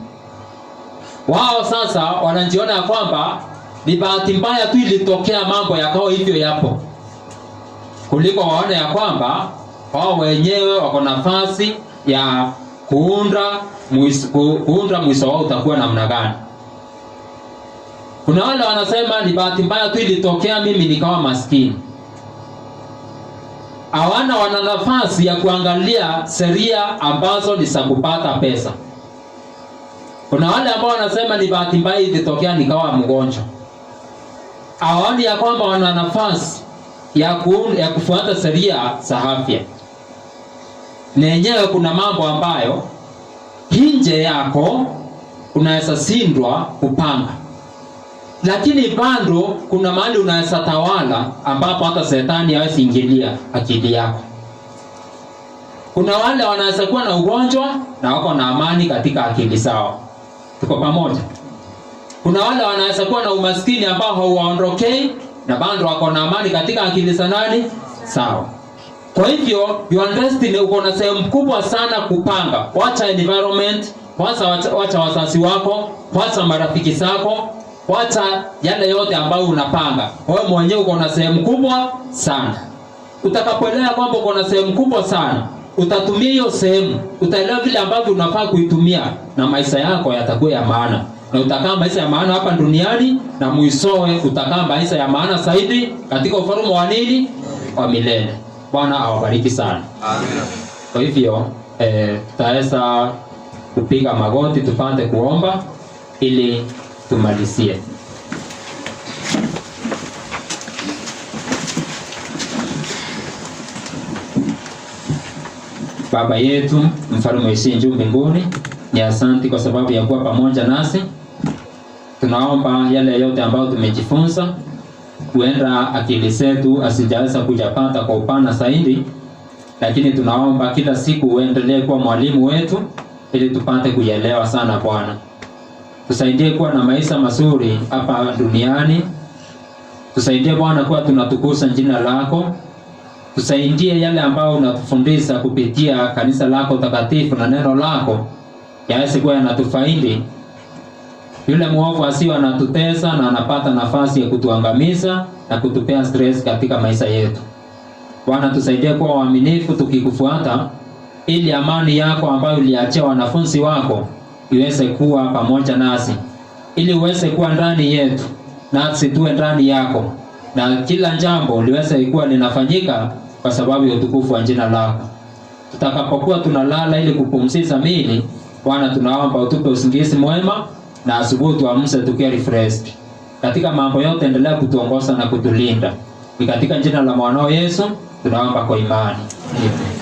Wao sasa wanajiona ya kwamba ni bahati mbaya tu ilitokea mambo yakao hivyo yapo, kuliko waone ya kwamba wao wenyewe wako nafasi ya kuunda mwisho wao utakuwa namna gani. Kuna wale wanasema ni bahati mbaya tu ilitokea mimi nikawa maskini. Wana nafasi ya kuangalia sheria ambazo ni za kupata pesa. Kuna wale ambao wanasema ni bahati mbaya ilitokea nikawa mgonjwa. Hawaoni ya kwamba wana nafasi ya kufuata sheria za afya. Nenyewe kuna mambo ambayo nje yako unaweza shindwa kupanga. Lakini bado kuna mahali unaweza tawala ambapo hata shetani hawezi ingilia akili yako. Kuna wale wanaweza kuwa na ugonjwa na wako na amani katika akili zao. Tuko pamoja? Kuna wale wanaweza kuwa na umaskini ambao hauondokei na bado wako na amani katika akili za nani? Sawa. Kwa hivyo your destiny uko na sehemu kubwa sana kupanga. Wacha environment, wacha wazazi wako, wacha marafiki zako, wacha yale yote ambayo unapanga. Wewe mwenyewe uko na sehemu kubwa sana. Utakapoelewa kwamba uko na sehemu kubwa sana, utatumia hiyo sehemu, utaelewa vile ambavyo unafaa kuitumia na maisha yako yatakuwa ya maana. Na utakaa maisha ya maana hapa duniani na mwishowe utakaa maisha ya maana zaidi katika ufalme wa nini? Wa milele. Bwana awabariki sana. Amen. Kwa hivyo tutaweza kupiga magoti tupande kuomba ili tumalizie. Baba yetu, mfalme uishie juu mbinguni, ni asante kwa sababu ya kuwa pamoja nasi. Tunaomba yale yote ambayo tumejifunza, huenda akili zetu asijaweza kujapata kwa upana zaidi, lakini tunaomba kila siku uendelee kuwa mwalimu wetu ili tupate kuelewa sana Bwana. Tusaidie kuwa na maisha mazuri hapa duniani. Tusaidie Bwana kuwa tunatukuza jina lako. Tusaidie yale ambayo unatufundisha kupitia kanisa lako takatifu na neno lako yaweze kuwa yanatufaidi. Yule mwovu asiwe anatutesa na anapata nafasi ya kutuangamiza na kutupea stress katika maisha yetu. Bwana, tusaidie kuwa waaminifu tukikufuata, ili amani yako ambayo uliachia wanafunzi wako iweze kuwa pamoja nasi, ili uweze kuwa ndani yetu nasi tuwe ndani yako, na kila jambo liweze kuwa linafanyika kwa sababu ya utukufu wa jina lako. Tutakapokuwa tunalala ili kupumzisha miili, Bwana, tunaomba utupe usingizi mwema na asubuhi tuamse tukiwa refreshed. Katika mambo yote endelea kutuongoza na kutulinda. Ni katika jina la mwanao Yesu tunaomba kwa imani. Amen.